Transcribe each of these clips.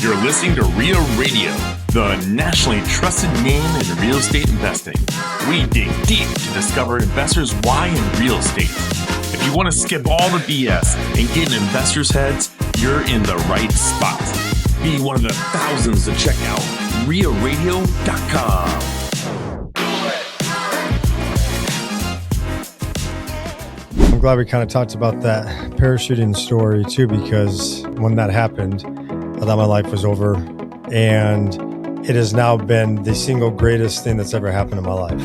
You're listening to REIA Radio, the nationally trusted name in real estate investing. We dig deep to discover investors' why in real estate. If you want to skip all the BS and get in investors' heads, you're in the right spot. Be one of the thousands to check out REIARadio.com. I'm glad we kind of talked about that parachuting story too, because when that happened, I thought my life was over, and it has now been the single greatest thing that's ever happened in my life.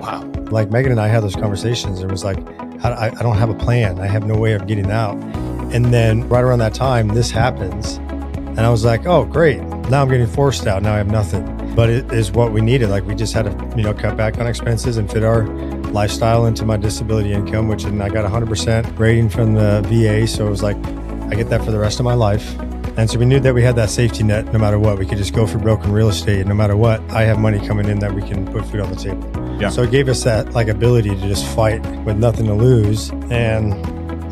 Wow. Like Megan and I had those conversations. It was like, I don't have a plan. I have no way of getting out. And then right around that time, this happens. And I was like, oh, great. Now I'm getting forced out. Now I have nothing. But it is what we needed. Like we just had to, cut back on expenses and fit our lifestyle into my disability income, which I got 100% rating from the VA. So it was like, I get that for the rest of my life. And so we knew that we had that safety net no matter what. We could just go for broken real estate. No matter what, I have money coming in that we can put food on the table. Yeah. So it gave us that ability to just fight with nothing to lose and,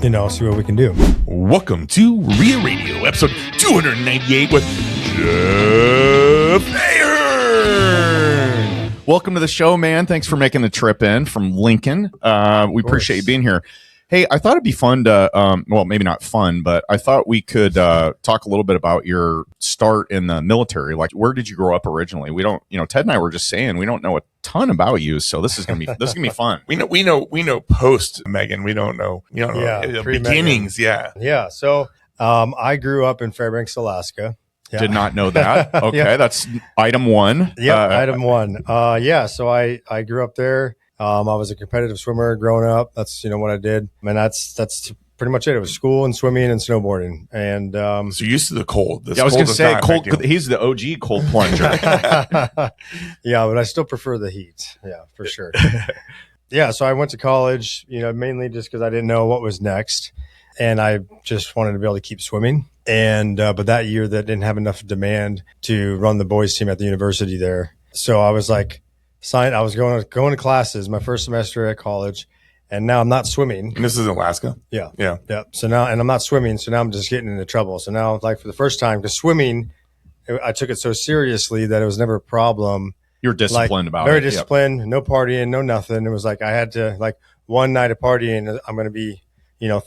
see what we can do. Welcome to REIA Radio, episode 298 with Jeff Ahern. Welcome to the show, man. Thanks for making the trip in from Lincoln. We appreciate you being here. Hey, I thought it'd be fun to, well, maybe not fun, but I thought we could talk a little bit about your start in the military. Like, where did you grow up originally? We don't, Ted and I were just saying we don't know a ton about you, so this is gonna be fun. We know post Megan. We don't know, beginnings. Yeah. So, I grew up in Fairbanks, Alaska. Yeah. Did not know that. Okay, yeah. That's item one. Yeah, item one. So I grew up there. I was a competitive swimmer growing up. That's, what I did. And that's pretty much it. It was school and swimming and snowboarding. And, so you're used to the cold. I was going to say cold. He's the OG cold plunger. Yeah, but I still prefer the heat. Yeah, for sure. Yeah. So I went to college, mainly just because I didn't know what was next. And I just wanted to be able to keep swimming. And, but that year that didn't have enough demand to run the boys team at the university there. So I was like, I was going to classes my first semester at college, and now I'm not swimming. And this is Alaska? Yeah. So now, and I'm not swimming, so now I'm just getting into trouble. So now, like for the first time, because swimming, I took it so seriously that it was never a problem. You're disciplined about it. Very it. disciplined, yep. No partying, no nothing. It was like I had to, like one night of partying, I'm going to be,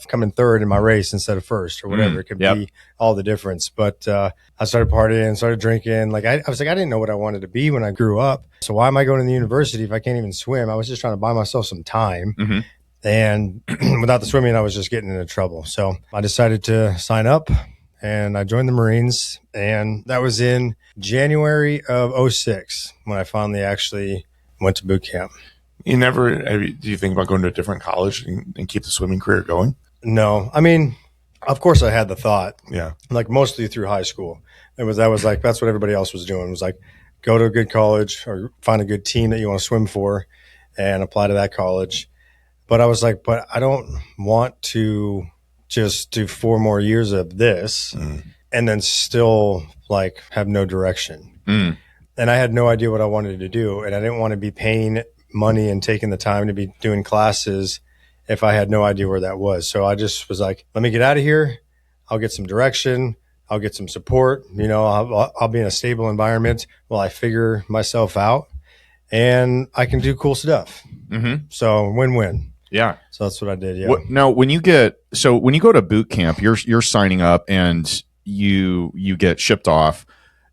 coming third in my race instead of first or whatever. It could be all the difference. But I started partying, started drinking. Like I was like, I didn't know what I wanted to be when I grew up. So why am I going to the university if I can't even swim? I was just trying to buy myself some time. Mm-hmm. And without the swimming, I was just getting into trouble. So I decided to sign up and I joined the Marines. And that was in January of 2006 when I finally actually went to boot camp. Do you think about going to a different college and keep the swimming career going? No. I mean, of course I had the thought. Yeah. Like mostly through high school. That's what everybody else was doing. It was like, go to a good college or find a good team that you want to swim for and apply to that college. But I was like, but I don't want to just do 4 more years of this and then still like have no direction. And I had no idea what I wanted to do. And I didn't want to be paying money and taking the time to be doing classes if I had no idea where that was. So I just was like, let me get out of here. I'll get some direction. I'll get some support. I'll be in a stable environment while I figure myself out and I can do cool stuff. Mm-hmm. So win-win. Yeah. So that's what I did. Yeah. Now, when you go to boot camp, you're signing up and you get shipped off.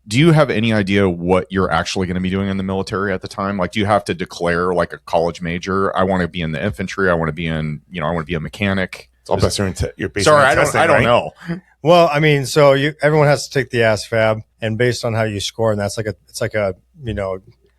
Do you have any idea what you're actually going to be doing in the military at the time? Like, do you have to declare like a college major? I want to be in the infantry. I want to be in, I want to be a mechanic. It's all based on your basic. Sorry, I don't know. Well, I mean, so everyone has to take the ASVAB, and based on how you score, and that's it's like a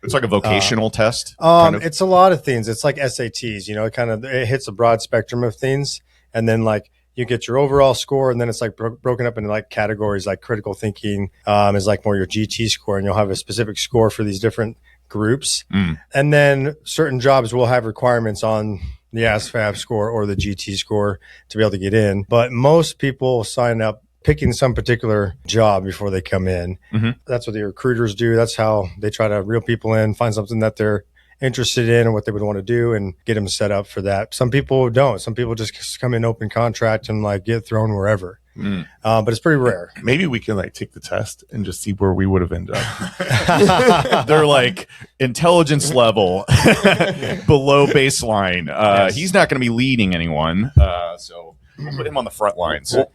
vocational test. It's a lot of things. It's like SATs. It hits a broad spectrum of things, and then like you get your overall score, and then it's like broken up into like categories. Like critical thinking is like more your GT score, and you'll have a specific score for these different groups. And then certain jobs will have requirements on the ASVAB score or the GT score to be able to get in. But most people sign up picking some particular job before they come in. Mm-hmm. That's what the recruiters do. That's how they try to reel people in, find something that they're interested in and what they would want to do and get them set up for that. Some people don't. Some people just come in open contract and like get thrown wherever. But it's pretty rare. Maybe we can like take the test and just see where we would have ended up. They're like intelligence level below baseline. Yes. He's not going to be leading anyone. So we'll put him on the front lines. Well,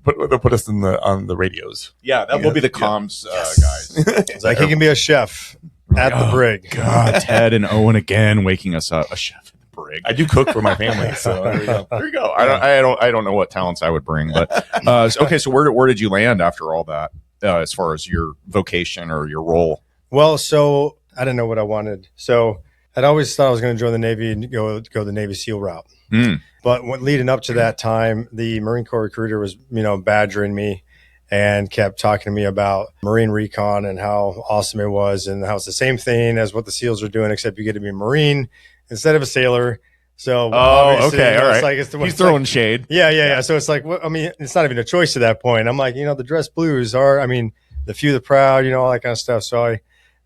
they'll put us on the radios. Yeah, that will be the comms guys. It's like he can be a chef at the brig. God, Ted and Owen again waking us up. A chef at the brig. I do cook for my family, so there you go. There you go. I don't know what talents I would bring, but okay. So where did you land after all that, as far as your vocation or your role? Well, so I didn't know what I wanted. So I'd always thought I was going to join the Navy and go the Navy SEAL route. But leading up to that time, the Marine Corps recruiter was, badgering me and kept talking to me about Marine recon and how awesome it was and how it's the same thing as what the SEALs are doing, except you get to be a Marine instead of a sailor. So, okay, all right. He's throwing like, shade. Yeah. So it's like, it's not even a choice at that point. I'm like, the dress blues are, the few, the proud, all that kind of stuff. So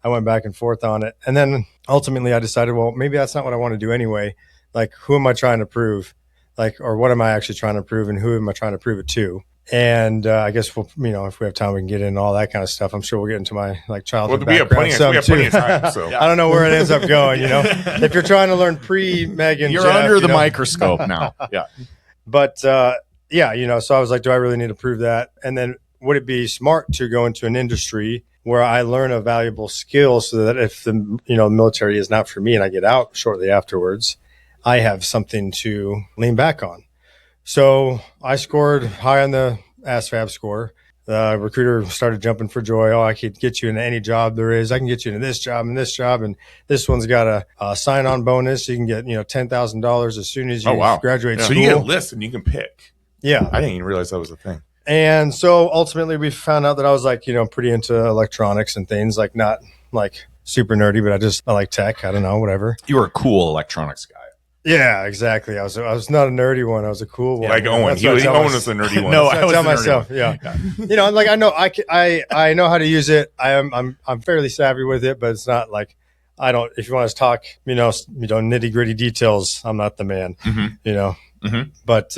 I went back and forth on it. And then ultimately I decided, well, maybe that's not what I want to do anyway. Like, who am I trying to prove? Or what am I actually trying to prove and who am I trying to prove it to? And I guess we'll, if we have time, we can get into all that kind of stuff. I'm sure we'll get into my childhood background. We have plenty of time. So. I don't know where it ends up going. If you're trying to learn pre-Megan, you're Jeff, under the microscope now. Yeah. But so I was like, do I really need to prove that? And then would it be smart to go into an industry where I learn a valuable skill so that if the military is not for me and I get out shortly afterwards, I have something to lean back on. So I scored high on the ASVAB score. The recruiter started jumping for joy. Oh, I could get you into any job there is. I can get you into this job, and this one's got a sign-on bonus. You can get $10,000 as soon as you graduate school. So you get a list and you can pick. Yeah, I didn't even realize that was a thing. And so ultimately, we found out that I was like pretty into electronics and things, like not like super nerdy, but I like tech. I don't know, whatever. You were a cool electronics guy. Yeah, exactly. I was not a nerdy one. I was a cool one. Like Owen. Owen was the nerdy one. No, I tell myself. Yeah. Like I know how to use it. I'm fairly savvy with it, but it's not like I don't. If you want to talk, nitty gritty details, I'm not the man. But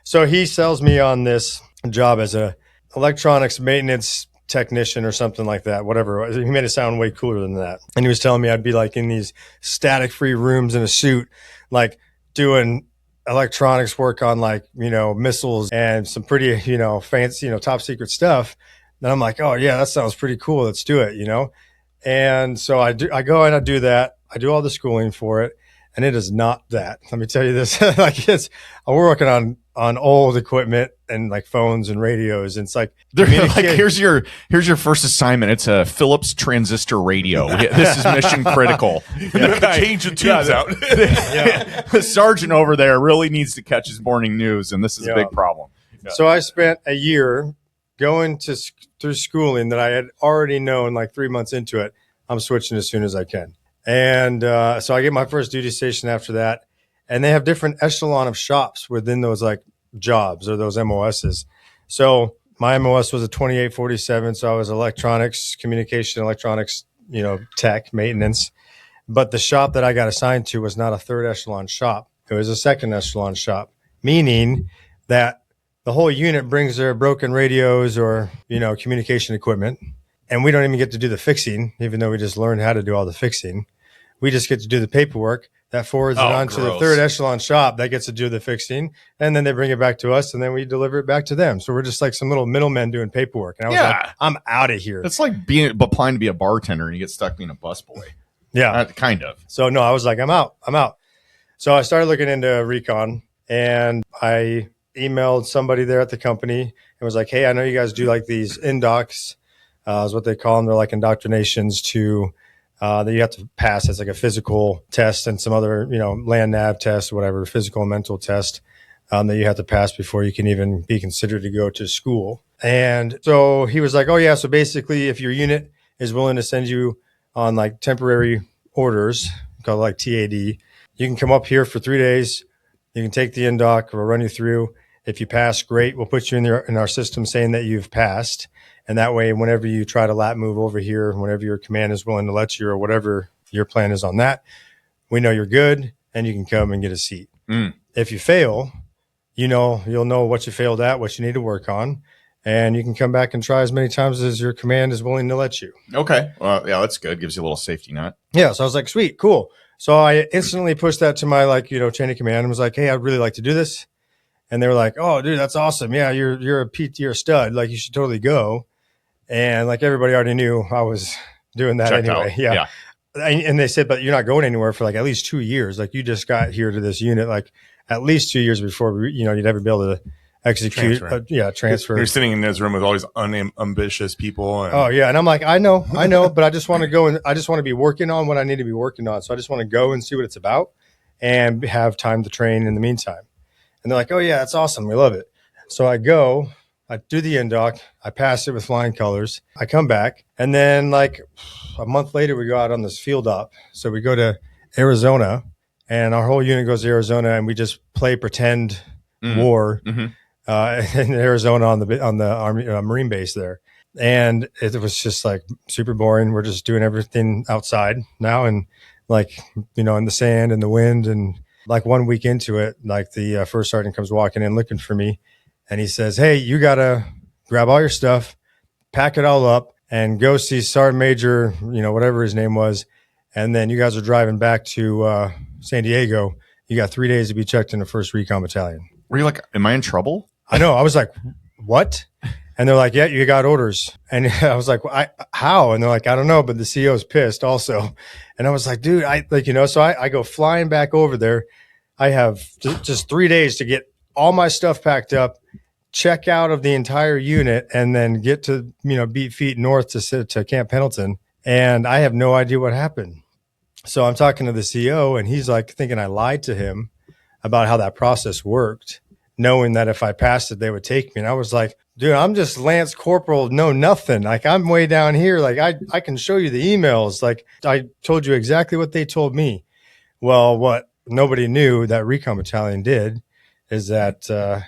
so he sells me on this job as a electronics maintenance technician or something like that, whatever. He made it sound way cooler than that. And he was telling me I'd be like in these static free rooms in a suit, like doing electronics work on missiles and some pretty, fancy, top secret stuff. And I'm like, oh yeah, that sounds pretty cool. Let's do it, And so I go and I do that. I do all the schooling for it. And it is not that. Let me tell you this. We're working on old equipment and like phones and radios. And it's like, here's your first assignment. It's a Philips transistor radio. This is mission critical. Change the tubes out. The sergeant over there really needs to catch his morning news, and this is a big problem. Yeah. So I spent a year going through schooling that I had already known, like 3 months into it. I'm switching as soon as I can. And so I get my first duty station after that. And they have different echelon of shops within those like jobs or those MOSs. So my MOS was a 2847. So I was communication electronics, tech maintenance. But the shop that I got assigned to was not a third echelon shop. It was a second echelon shop, meaning that the whole unit brings their broken radios or, communication equipment. And we don't even get to do the fixing, even though we just learned how to do all the fixing. We just get to do the paperwork that forwards it on to the third echelon shop that gets to do the fixing. And then they bring it back to us and then we deliver it back to them. So we're just like some little middlemen doing paperwork. And I was like, I'm out of here. It's like applying to be a bartender and you get stuck being a busboy. Yeah. Kind of. So no, I was like, I'm out. So I started looking into recon and I emailed somebody there at the company and was like, hey, I know you guys do like these indocs, is what they call them. They're like indoctrinations to that you have to pass as like a physical test and some other, land nav test, whatever, physical and mental test that you have to pass before you can even be considered to go to school. And so he was like, oh yeah, so basically if your unit is willing to send you on like temporary orders called like TAD, you can come up here for 3 days. You can take the indoc. We'll run you through. If you pass, great. We'll put you in our system saying that you've passed. And that way, whenever you try to lat move over here, whenever your command is willing to let you or whatever your plan is on that, we know you're good and you can come and get a seat. If you fail, you'll know what you failed at, what you need to work on, and you can come back and try as many times as your command is willing to let you. Okay. Well, yeah, that's good. Gives you a little safety net. Yeah. So I was like, sweet, cool. So I instantly pushed that to my chain of command and was like, hey, I'd really like to do this. And they were like, oh, dude, that's awesome. Yeah, you're a stud. Like, you should totally go. And like everybody already knew I was doing that Checked anyway. out. Yeah. And they said, but you're not going anywhere for like at least 2 years. Like, you just got here to this unit like at least 2 years before you'd ever be able to execute. Transfer. You're sitting in this room with all these unambitious people. And oh yeah, and I'm like, I know, but I just want to go and I just want to be working on what I need to be working on. So I just want to go and see what it's about and have time to train in the meantime. And they're like, oh yeah, that's awesome. We love it. So I go, I do the in-dock, I pass it with flying colors. I come back, and then like a month later, we go out on this field op. So we go to Arizona, and our whole unit goes to Arizona, and we just play pretend war in Arizona on the Army Marine base there. And it was just like super boring. We're just doing everything outside now, and like, in the sand and the wind. And like 1 week into it, like the first sergeant comes walking in looking for me, and he says, hey, you got to grab all your stuff, pack it all up, and go see Sergeant Major, whatever his name was. And then you guys are driving back to San Diego. You got 3 days to be checked in the 1st Recon Battalion. Were you like, am I in trouble? I know. I was like, what? And they're like, yeah, you got orders. And I was like, well, how? And they're like, I don't know, but the CEO's pissed also. And I was like, dude, so I go flying back over there. I have just 3 days to get all my stuff packed up, check out of the entire unit, and then get to, beat feet north to Camp Pendleton. And I have no idea what happened. So I'm talking to the CEO, and he's like thinking I lied to him about how that process worked, knowing that if I passed it, they would take me. And I was like, dude, I'm just Lance Corporal, no nothing. Like, I'm way down here. Like, I can show you the emails. Like, I told you exactly what they told me. Well, what nobody knew that Recon Battalion did is that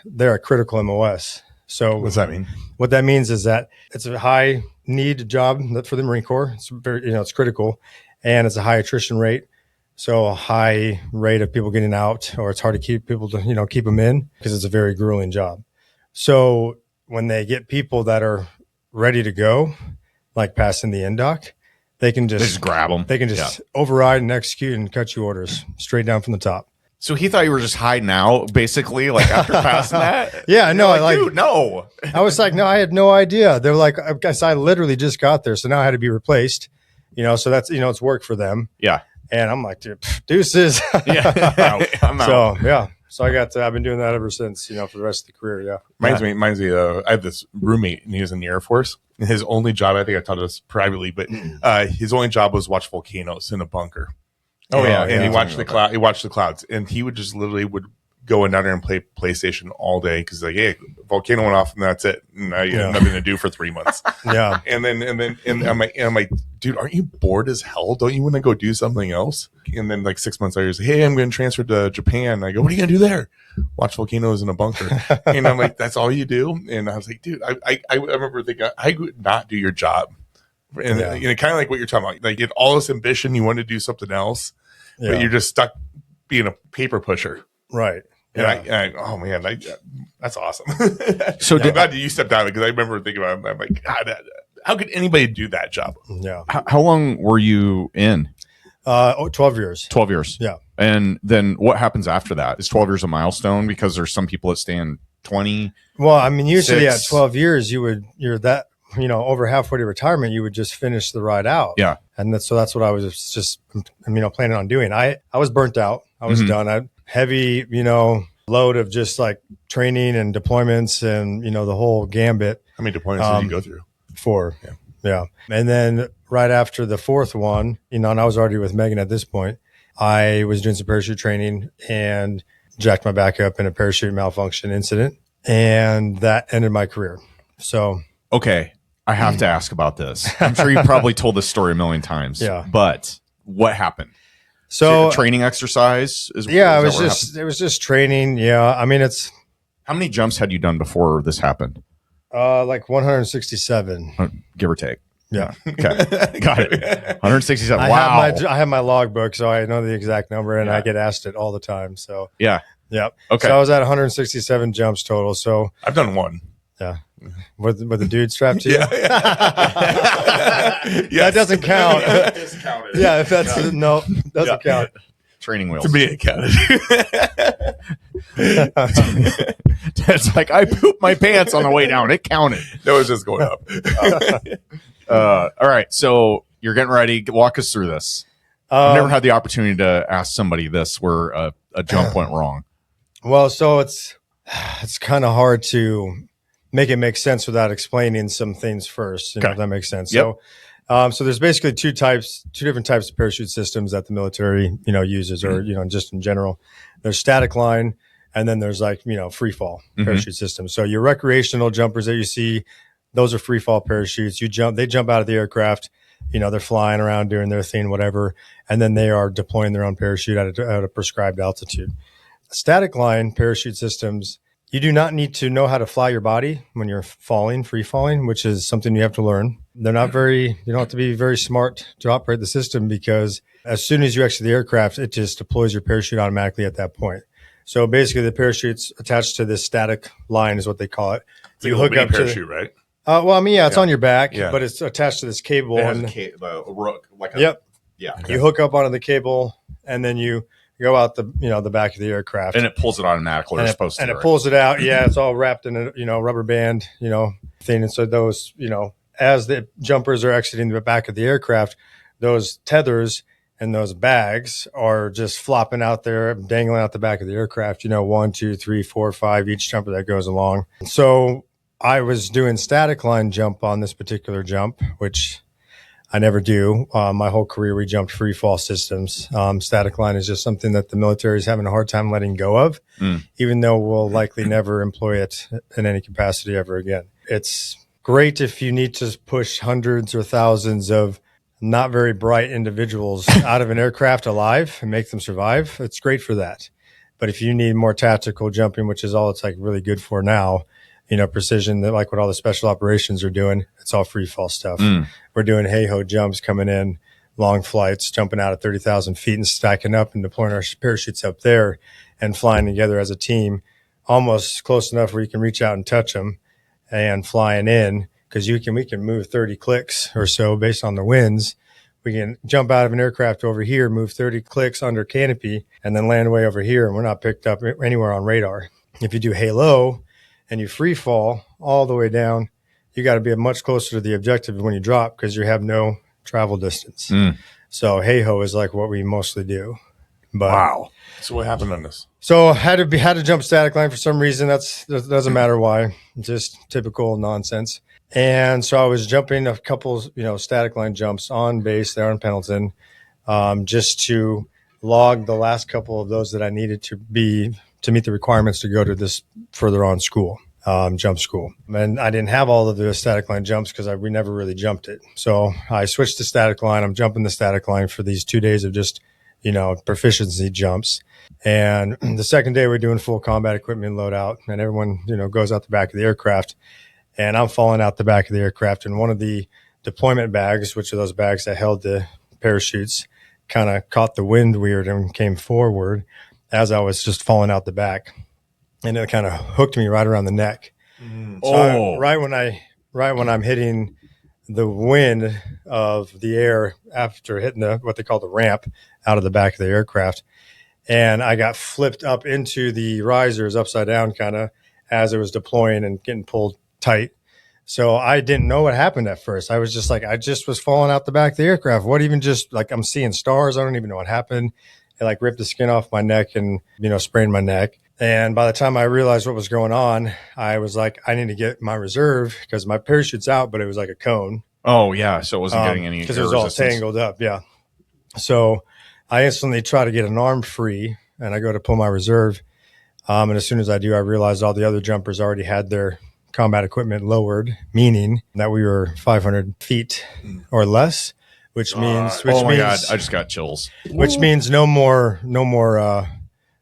they're a critical MOS. So what's that mean? What that means is that it's a high need job for the Marine Corps. It's very, it's critical, and it's a high attrition rate. So a high rate of people getting out, or it's hard to keep people to, keep them in, because it's a very grueling job. So when they get people that are ready to go, like passing the in-dock, they can just grab them. They can just override and execute and cut you orders straight down from the top. So he thought you were just hiding out, basically, like after passing that? Yeah, no, dude, no. I was like, no, I had no idea. They're like, I guess I literally just got there, so now I had to be replaced. So that's, it's work for them. Yeah. And I'm like, dude, deuces. Yeah. I'm out. So, yeah. So I've been doing that ever since, for the rest of the career. Yeah. Reminds me, I have this roommate, and he was in the Air Force. And his only job, I think I taught this privately, but his only job was watch volcanoes in a bunker. Oh yeah. And he watched the cloud. He watched the clouds, and he would just literally go in down there and play PlayStation all day, because like, hey, volcano went off and that's it. And now you have nothing to do for 3 months. Yeah. And I'm like, dude, aren't you bored as hell? Don't you want to go do something else? And then like 6 months later, he's like, hey, I'm going to transfer to Japan. I go, what are you going to do there? Watch volcanoes in a bunker. And I'm like, that's all you do? And I was like, dude, I remember thinking, I would not do your job. And kind of like what you're talking about, like, you had all this ambition, you want to do something else, but you're just stuck being a paper pusher. Right. And oh man, that's awesome. So I'm glad you stepped out, because I remember thinking about it. I'm like, God, how could anybody do that job? Yeah. How long were you in? 12 years. 12 years. Yeah. And then what happens after that? Is 12 years a milestone? Because there's some people that stay in 20. Well, I mean, usually at 6. 12 years, you're that, over halfway to retirement, you would just finish the ride out. Yeah. And that's what I was just, planning on doing. I was burnt out. I was done. I had heavy, load of just like training and deployments and, the whole gambit. How many deployments did you go through? 4. Yeah. And then right after the 4th one, and I was already with Megan at this point, I was doing some parachute training and jacked my back up in a parachute malfunction incident. And that ended my career. So. Okay. I have to ask about this. I'm sure you've probably told this story a million times. Yeah. But what happened? So training exercise it was just training. Yeah. I mean, how many jumps had you done before this happened? Like 167. Give or take. Yeah. Okay. Got it. 167. Wow. I have my logbook, so I know the exact number, and I get asked it all the time. So yeah. Yep. Okay. So I was at 167 jumps total. So I've done one. yeah, with the dude strapped to you. Yeah. That doesn't count. Discounted. Yeah, if that's no, doesn't count. Training wheels. To me, it counted. It's like I pooped my pants on the way down. It counted. That was just going up. All right. So you're getting ready. Walk us through this. I've never had the opportunity to ask somebody this where a jump went wrong. Well, so it's kind of hard to make it make sense without explaining some things first. You know, Okay. if that makes sense. Yep. So there's basically two different types of parachute systems that the military, uses, or, just in general. There's static line, and then there's free fall parachute systems. So your recreational jumpers that you see, those are free fall parachutes. They jump out of the aircraft, they're flying around doing their thing, whatever. And then they are deploying their own parachute at a prescribed altitude. Static line parachute systems, you do not need to know how to fly your body when you're free falling, which is something you have to learn. You don't have to be very smart to operate the system, because as soon as you exit the aircraft, it just deploys your parachute automatically at that point. So basically the parachute's attached to this static line is what they call it. It's like a little mini parachute, right? It's on your back, Yeah. but it's attached to this cable. It has And a rook. yep. Yeah. You hook up onto the cable, and then you go out the back of the aircraft. And it pulls it automatically. It's supposed to. And it pulls it out. Yeah, it's all wrapped in a rubber band, thing. And so those, as the jumpers are exiting the back of the aircraft, those tethers and those bags are just flopping out there, dangling out the back of the aircraft, 1, 2, 3, 4, 5, each jumper that goes along. So I was doing static line jump on this particular jump, which I never do. My whole career, we jumped free fall systems. Static line is just something that the military is having a hard time letting go of, even though we'll likely never employ it in any capacity ever again. It's great if you need to push hundreds or thousands of not very bright individuals out of an aircraft alive and make them survive. It's great for that. But if you need more tactical jumping, which is all it's really good for now, precision, like what all the special operations are doing, it's all free fall stuff. We're doing hey-ho jumps coming in, long flights, jumping out at 30,000 feet and stacking up and deploying our parachutes up there and flying together as a team, almost close enough where you can reach out and touch them, and flying in, because we can move 30 clicks or so based on the winds. We can jump out of an aircraft over here, move 30 clicks under canopy, and then land way over here, and we're not picked up anywhere on radar. If you do halo and you free fall all the way down, you got to be much closer to the objective when you drop, because you have no travel distance. So hey-ho is like what we mostly do. But Wow. So what happened on this? So had to jump static line for some reason. That doesn't matter why. Just typical nonsense. And so I was jumping a couple, static line jumps on base there in Pendleton, just to log the last couple of those that I needed to meet the requirements to go to this further on school, jump school. And I didn't have all of the static line jumps because we never really jumped it. So I switched to static line. I'm jumping the static line for these 2 days of just, proficiency jumps. And the second day we're doing full combat equipment loadout, and everyone, goes out the back of the aircraft, and I'm falling out the back of the aircraft, and one of the deployment bags, which are those bags that held the parachutes, kind of caught the wind weird and came forward as I was just falling out the back, and it kind of hooked me right around the neck. So right when I'm hitting the wind of the air after hitting what they call the ramp out of the back of the aircraft, and I got flipped up into the risers upside down, kind of as it was deploying and getting pulled tight. So I didn't know what happened at first. I was just I just was falling out the back of the aircraft. What even just I'm seeing stars. I don't even know what happened. It ripped the skin off my neck and, sprained my neck. And by the time I realized what was going on, I was I need to get my reserve, because my parachute's out, but it was like a cone. Oh, yeah. So it wasn't getting any because it was all resistance. tangled up. Yeah. So I instantly try to get an arm free, and I go to pull my reserve. And as soon as I do, I realized all the other jumpers already had their combat equipment lowered, meaning that we were 500 feet or less, which means, oh my God, I just got chills. Which means no more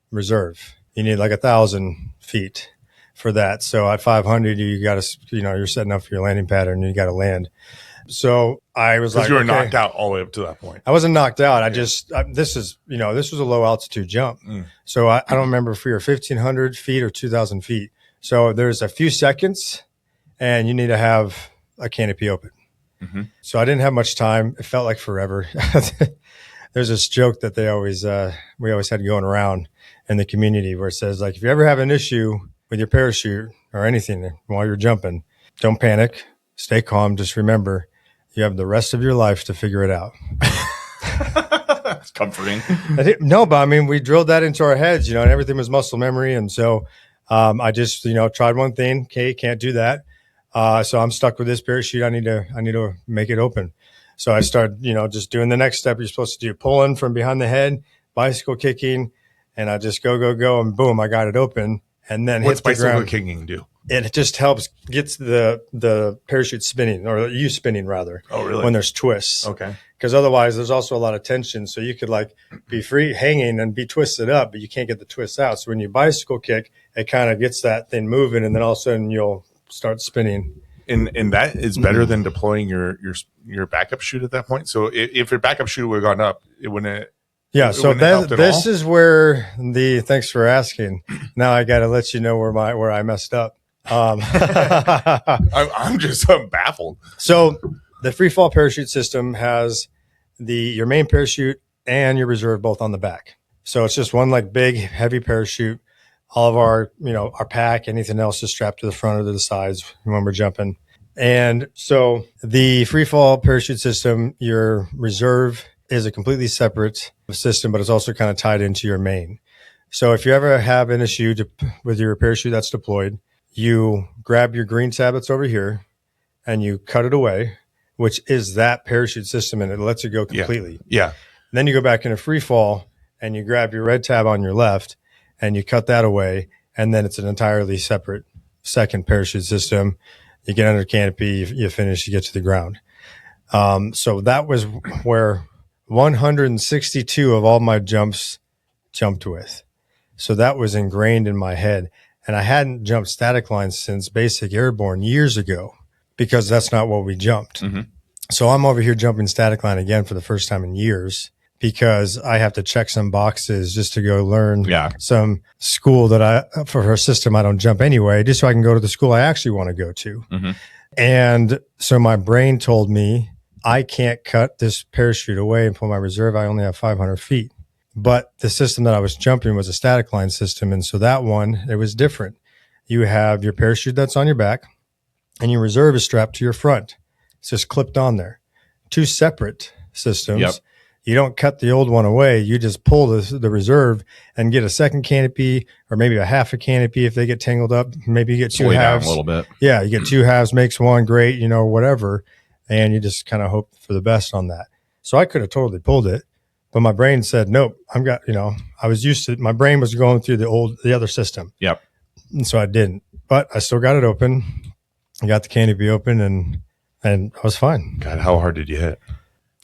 reserve. You need 1,000 feet for that. So at 500, you got to, you're setting up for your landing pattern, and you got to land. So I was like, you were okay. knocked out all the way up to that point. I wasn't knocked out. This was a low altitude jump. So I don't remember if we were 1,500 feet or 2,000 feet. So there's a few seconds and you need to have a canopy open. So I didn't have much time. It felt like forever. There's this joke that we always had going around in the community where it says, like, if you ever have an issue with your parachute or anything while you're jumping, don't panic, stay calm. Just remember, you have the rest of your life to figure it out. It's comforting. No, but I mean, we drilled that into our heads, and everything was muscle memory. And so I just, tried one thing. Okay, can't do that. So I'm stuck with this parachute. I need to make it open. So I started, just doing the next step you're supposed to do, pulling from behind the head, bicycle kicking, and I just go, and boom, I got it open. And then what's hit the bicycle ground. kicking do? It just helps, gets the parachute spinning, or you spinning rather. Oh, really? When there's twists. Okay. Because otherwise there's also a lot of tension. So you could be free hanging and be twisted up, but you can't get the twist out. So when you bicycle kick, it kind of gets that thing moving, and then all of a sudden you'll start spinning. And that is better than deploying your backup chute at that point. So if your backup chute would have gone up, it wouldn't. Yeah. So this all? is where thanks for asking. Now I got to let you know where I messed up. I'm just baffled. So the free fall parachute system has your main parachute and your reserve both on the back. So it's just one big heavy parachute. All of our pack, anything else is strapped to the front or to the sides when we're jumping. And so the free fall parachute system, your reserve is a completely separate system, but it's also kind of tied into your main. So if you ever have an issue with your parachute that's deployed, you grab your green tab that's over here and you cut it away, which is that parachute system, and it lets it go completely. Yeah. Then you go back into free fall and you grab your red tab on your left and you cut that away, and then it's an entirely separate second parachute system. You get under canopy, you finish, you get to the ground. So that was where 162 of all my jumps jumped with. So that was ingrained in my head. And I hadn't jumped static lines since basic airborne years ago, because that's not what we jumped. So I'm over here jumping static line again for the first time in years, because I have to check some boxes just to go learn some school for a system I don't jump anyway, just so I can go to the school I actually want to go to. And so my brain told me, I can't cut this parachute away and pull my reserve. I only have 500 feet. But the system that I was jumping was a static line system. And so that one, it was different. You have your parachute that's on your back, and your reserve is strapped to your front. It's just clipped on there. Two separate systems. You don't cut the old one away. You just pull the reserve and get a second canopy, or maybe a half a canopy if they get tangled up. Maybe you get two halves. A little bit. Yeah, you get two halves, makes one, great, whatever. And you just kind of hope for the best on that. So I could have totally pulled it, but my brain said, nope, I was used to, my brain was going through the other system. Yep. And so I didn't, but I still got it open. I got the canopy open and I was fine. God, how hard did you hit?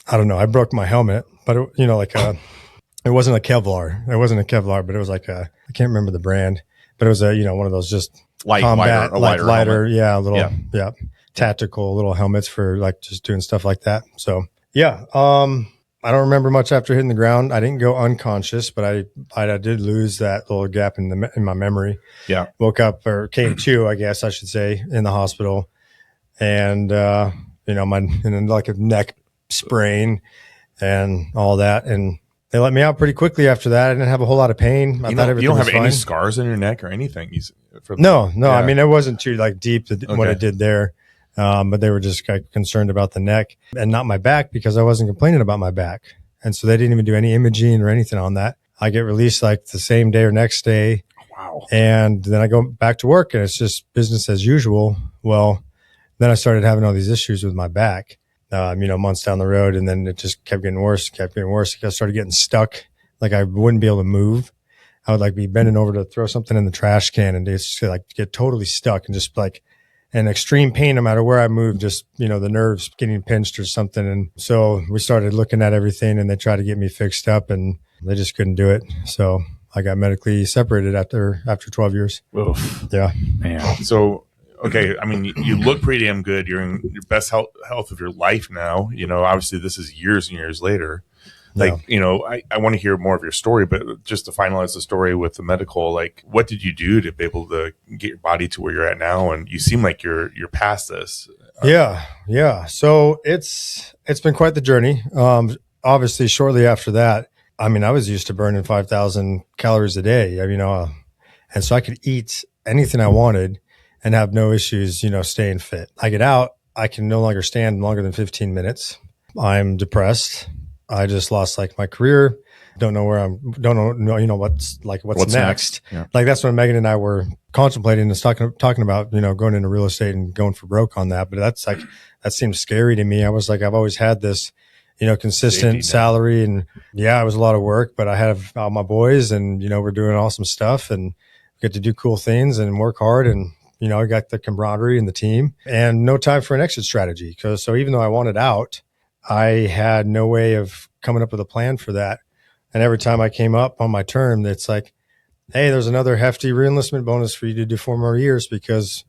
I don't know. I broke my helmet, but it wasn't a Kevlar. It wasn't a Kevlar, but it was I can't remember the brand, but it was one of those just lighter helmet. Tactical little helmets for just doing stuff like that. So I don't remember much after hitting the ground. I didn't go unconscious, but I did lose that little gap in my memory. Yeah. Woke up, or came to, I guess I should say, in the hospital, and like a neck sprain and all that. And they let me out pretty quickly after that. I didn't have a whole lot of pain. I thought everything was fine. You don't have any scars on your neck or anything? No. Yeah. I mean, it wasn't too deep what I did there. But they were just concerned about the neck and not my back, because I wasn't complaining about my back. And so they didn't even do any imaging or anything on that. I get released the same day or next day. Wow. And then I go back to work and it's just business as usual. Well, then I started having all these issues with my back, months down the road. And then it just kept getting worse. I started getting stuck. I wouldn't be able to move. I would be bending over to throw something in the trash can and just get totally stuck and just and extreme pain no matter where I moved, just, the nerves getting pinched or something. And so we started looking at everything and they tried to get me fixed up and they just couldn't do it. So I got medically separated after 12 years. Oof. Yeah. Man. So, okay, I mean, you look pretty damn good. You're in your best health of your life now. You know, obviously this is years and years later. Like, you know, I want to hear more of your story, but just to finalize the story with the medical, like, what did you do to be able to get your body to where you're at now? And you seem like you're past this. Yeah. So it's been quite the journey. Obviously, shortly after that, I mean, I was used to burning 5,000 calories a day. I mean, and so I could eat anything I wanted and have no issues, you know, staying fit. I get out, I can no longer stand longer than 15 minutes. I'm depressed. I just lost like my career. Don't know you know, what's next. Yeah. Like that's when Megan and I were contemplating and talking about, you know, going into real estate and going for broke on that. But that's like, that seemed scary to me. I was like, I've always had this, you know, consistent salary, and yeah, it was a lot of work, but I have all my boys and, you know, we're doing awesome stuff and get to do cool things and work hard. And, you know, I got the camaraderie and the team and no time for an exit strategy. So even though I wanted out, I had no way of coming up with a plan for that. And every time I came up on my term, it's like, hey, there's another hefty reenlistment bonus for you to do 4 more years, because,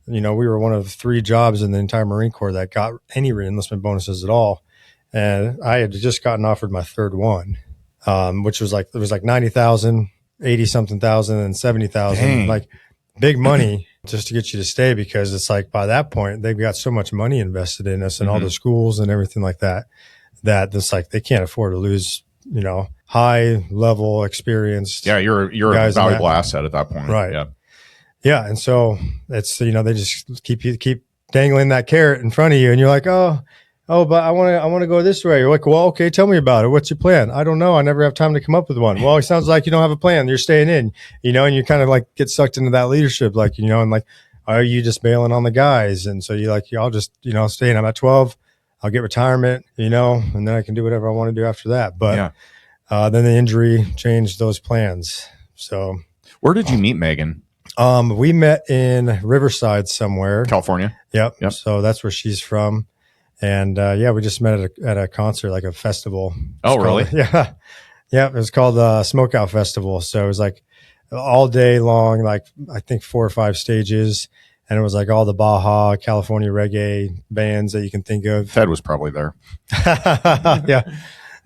you know, we were one of 3 jobs in the entire Marine Corps that got any reenlistment bonuses at all. And I had just gotten offered my 3rd one, which was like, it was like 90,000, 80 something thousand and 70,000, like big money just to get you to stay, because it's like by that point, they've got so much money invested in us and all the schools and everything like that, that it's like, they can't afford to lose, you know, high level experienced. Yeah. You're a valuable asset at that point. Right. Yeah. And so it's, you know, they just keep dangling that carrot in front of you and you're like, oh, but I want to go this way. You're like, well, okay, tell me about it. What's your plan? I don't know. I never have time to come up with one. Well, it sounds like you don't have a plan. You're staying in, you know, and you kind of like get sucked into that leadership, like, you know, and like, are you just bailing on the guys? And so you're like, I'll just, you know, stay in. I'm at 12. I'll get retirement, you know, and then I can do whatever I want to do after that. But then the injury changed those plans. So where did you meet Megan? We met in Riverside somewhere. California. Yep. So that's where she's from. And we just met at a concert, like a festival. Oh, really? Yeah. It was called Smokeout Festival. So it was like all day long, like I think 4 or 5 stages. And it was like all the Baja California reggae bands that you can think of. Ted was probably there. Yeah.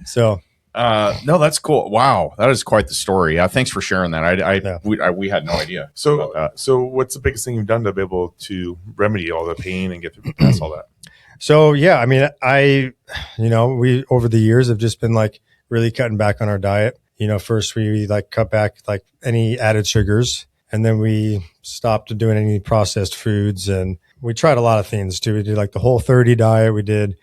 So. No, that's cool. Wow. That is quite the story. Thanks for sharing that. We had no idea. So what's the biggest thing you've done to be able to remedy all the pain and get past all that? So, yeah, I mean, we over the years have just been like really cutting back on our diet. You know, first we like cut back like any added sugars, and then we stopped doing any processed foods. And we tried a lot of things too. We did like the Whole30 diet. We did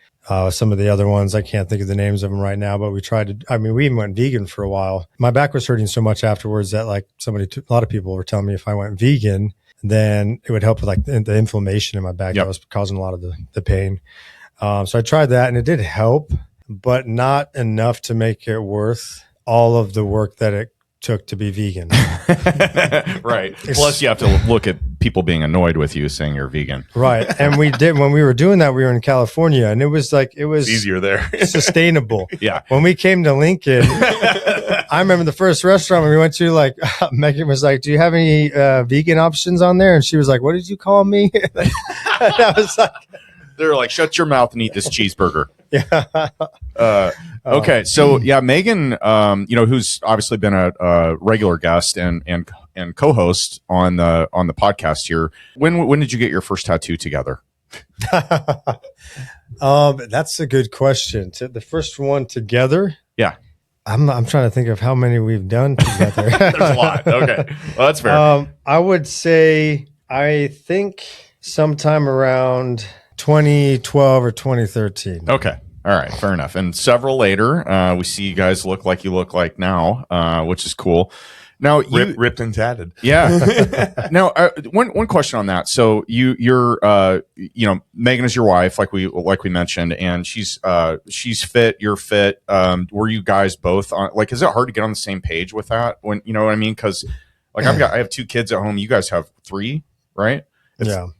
some of the other ones. I can't think of the names of them right now, but we we even went vegan for a while. My back was hurting so much afterwards that like a lot of people were telling me if I went vegan, then it would help with like the inflammation in my back. That was causing a lot of the pain. So I tried that and it did help, but not enough to make it worth all of the work that it took to be vegan. Right. Plus you have to look at people being annoyed with you saying you're vegan. Right. And we did, when we were doing that, we were in California and it was easier there. Sustainable. Yeah. When we came to Lincoln, I remember the first restaurant we went to, like Megan was like, do you have any vegan options on there? And she was like, what did you call me? And I was like, they're like, shut your mouth and eat this cheeseburger. Yeah. Okay. So Megan, who's obviously been a regular guest and co-host on the podcast here. When did you get your first tattoo together? That's a good question. The first one together? Yeah. I'm trying to think of how many we've done together. There's a lot. Okay. Well, that's fair. I would say, I think sometime around 2012 or 2013. Okay. All right. Fair enough. And several later, we see you guys look like you look like now, which is cool. Now, ripped and tatted. Yeah. Now, one question on that. So you're Megan is your wife, like we mentioned, and she's fit. You're fit. Were you guys both on? Like, is it hard to get on the same page with that? When you know what I mean? Because like I have 2 kids at home. You guys have 3, right?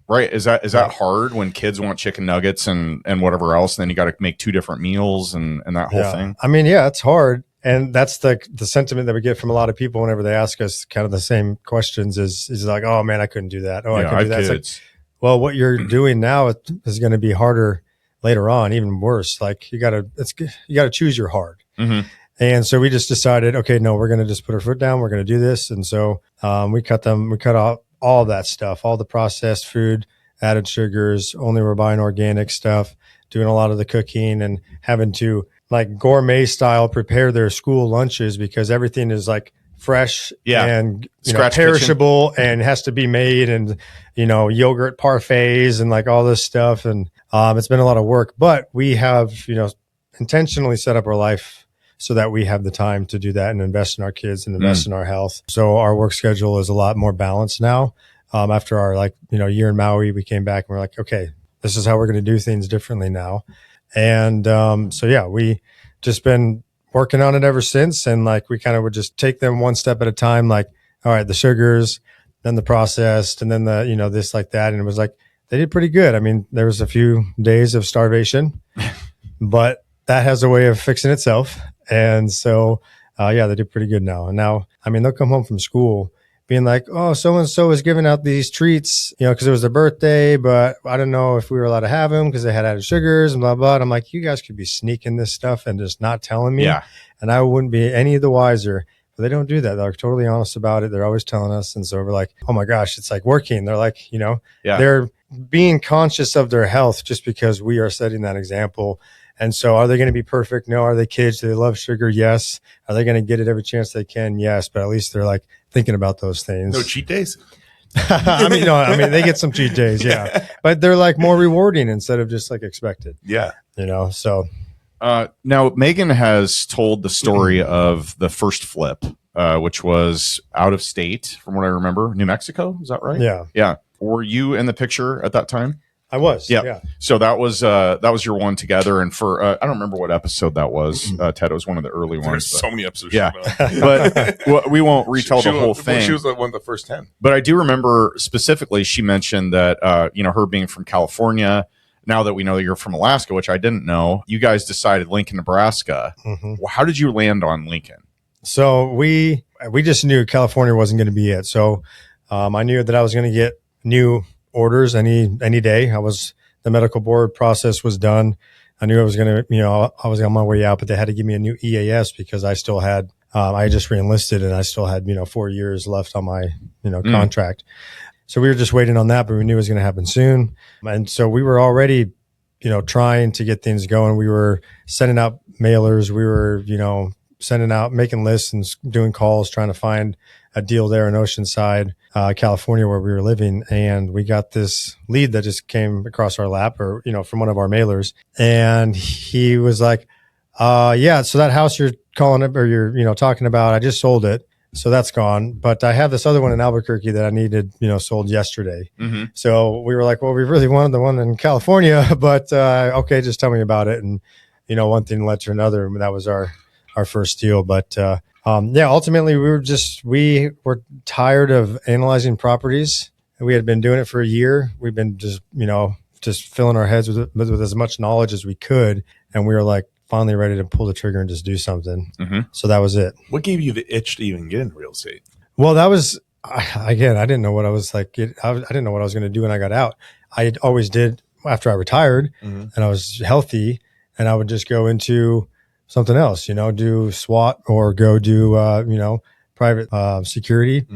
Right. Is that hard when kids want chicken nuggets and whatever else? And then you got to make 2 different meals and that whole thing. I mean, yeah, it's hard. And that's the sentiment that we get from a lot of people whenever they ask us kind of the same questions is like, oh man, I couldn't do that. Oh, I couldn't do that. It's like, well, what you're doing now is going to be harder later on, even worse. Like you got to choose your hard. Mm-hmm. And so we just decided, okay, no, we're going to just put our foot down. We're going to do this. And so we cut off all that stuff, all the processed food, added sugars. Only we're buying organic stuff, doing a lot of the cooking and having to like gourmet style prepare their school lunches because everything is like fresh and perishable and has to be made, and yogurt parfaits and like all this stuff. And it's been a lot of work, but we have intentionally set up our life so that we have the time to do that and invest in our kids and invest in our health. So our work schedule is a lot more balanced now. After our year in Maui, we came back and we're like, okay, this is how we're going to do things differently now. And we just been working on it ever since. And like we kind of would just take them one step at a time, like, all right, the sugars, then the processed, and then the, this like that. And it was like, they did pretty good. I mean, there was a few days of starvation, but that has a way of fixing itself. And so, they did pretty good now. And now, I mean, they'll come home from school being like, oh, so-and-so is giving out these treats, because it was their birthday, but I don't know if we were allowed to have them because they had added sugars and blah, blah. And I'm like, you guys could be sneaking this stuff and just not telling me. Yeah. And I wouldn't be any the wiser. But they don't do that. They're totally honest about it. They're always telling us. And so we're like, oh my gosh, it's like working. They're like, they're being conscious of their health just because we are setting that example. And so are they going to be perfect? No. Are they kids? Do they love sugar? Yes. Are they going to get it every chance they can? Yes. But at least they're like thinking about those things. No cheat days? I mean, they get some cheat days. Yeah. But they're like more rewarding instead of just like expected. Yeah. So. Now Megan has told the story of the first flip, which was out of state from what I remember, New Mexico. Is that right? Yeah. Yeah. Were you in the picture at that time? I was. Yeah. So that was your one together. And for, I don't remember what episode that was. Ted, it was one of the early ones. There's so many episodes. Yeah. But we won't retell the whole thing. She was one of the first 10. But I do remember specifically, she mentioned that, her being from California, now that we know that you're from Alaska, which I didn't know, you guys decided Lincoln, Nebraska. Mm-hmm. Well, how did you land on Lincoln? So we just knew California wasn't going to be it. So I knew that I was going to get new orders any day. The medical board process was done. I knew I was going to, I was on my way out, but they had to give me a new EAS because I still had, I just reenlisted and I still had, 4 years left on my, contract. So we were just waiting on that, but we knew it was going to happen soon. And so we were already, trying to get things going. We were sending out mailers. We were, making lists and doing calls, trying to find a deal there in Oceanside, California, where we were living. And we got this lead that just came across our lap or, from one of our mailers. And he was like, so that house you're calling it or you're, talking about, I just sold it. So that's gone. But I have this other one in Albuquerque that I needed, sold yesterday. Mm-hmm. So we were like, well, we really wanted the one in California, but okay, just tell me about it. And, one thing led to another. And that was our first deal. But ultimately we were tired of analyzing properties. We had been doing it for a year. We've been just filling our heads with as much knowledge as we could. And we were like finally ready to pull the trigger and just do something. Mm-hmm. So that was it. What gave you the itch to even get into real estate? Well, that was, I didn't know what I was like. I didn't know what I was going to do when I got out. I always did after I retired and I was healthy and I would just go into something else, do SWAT or go do, private security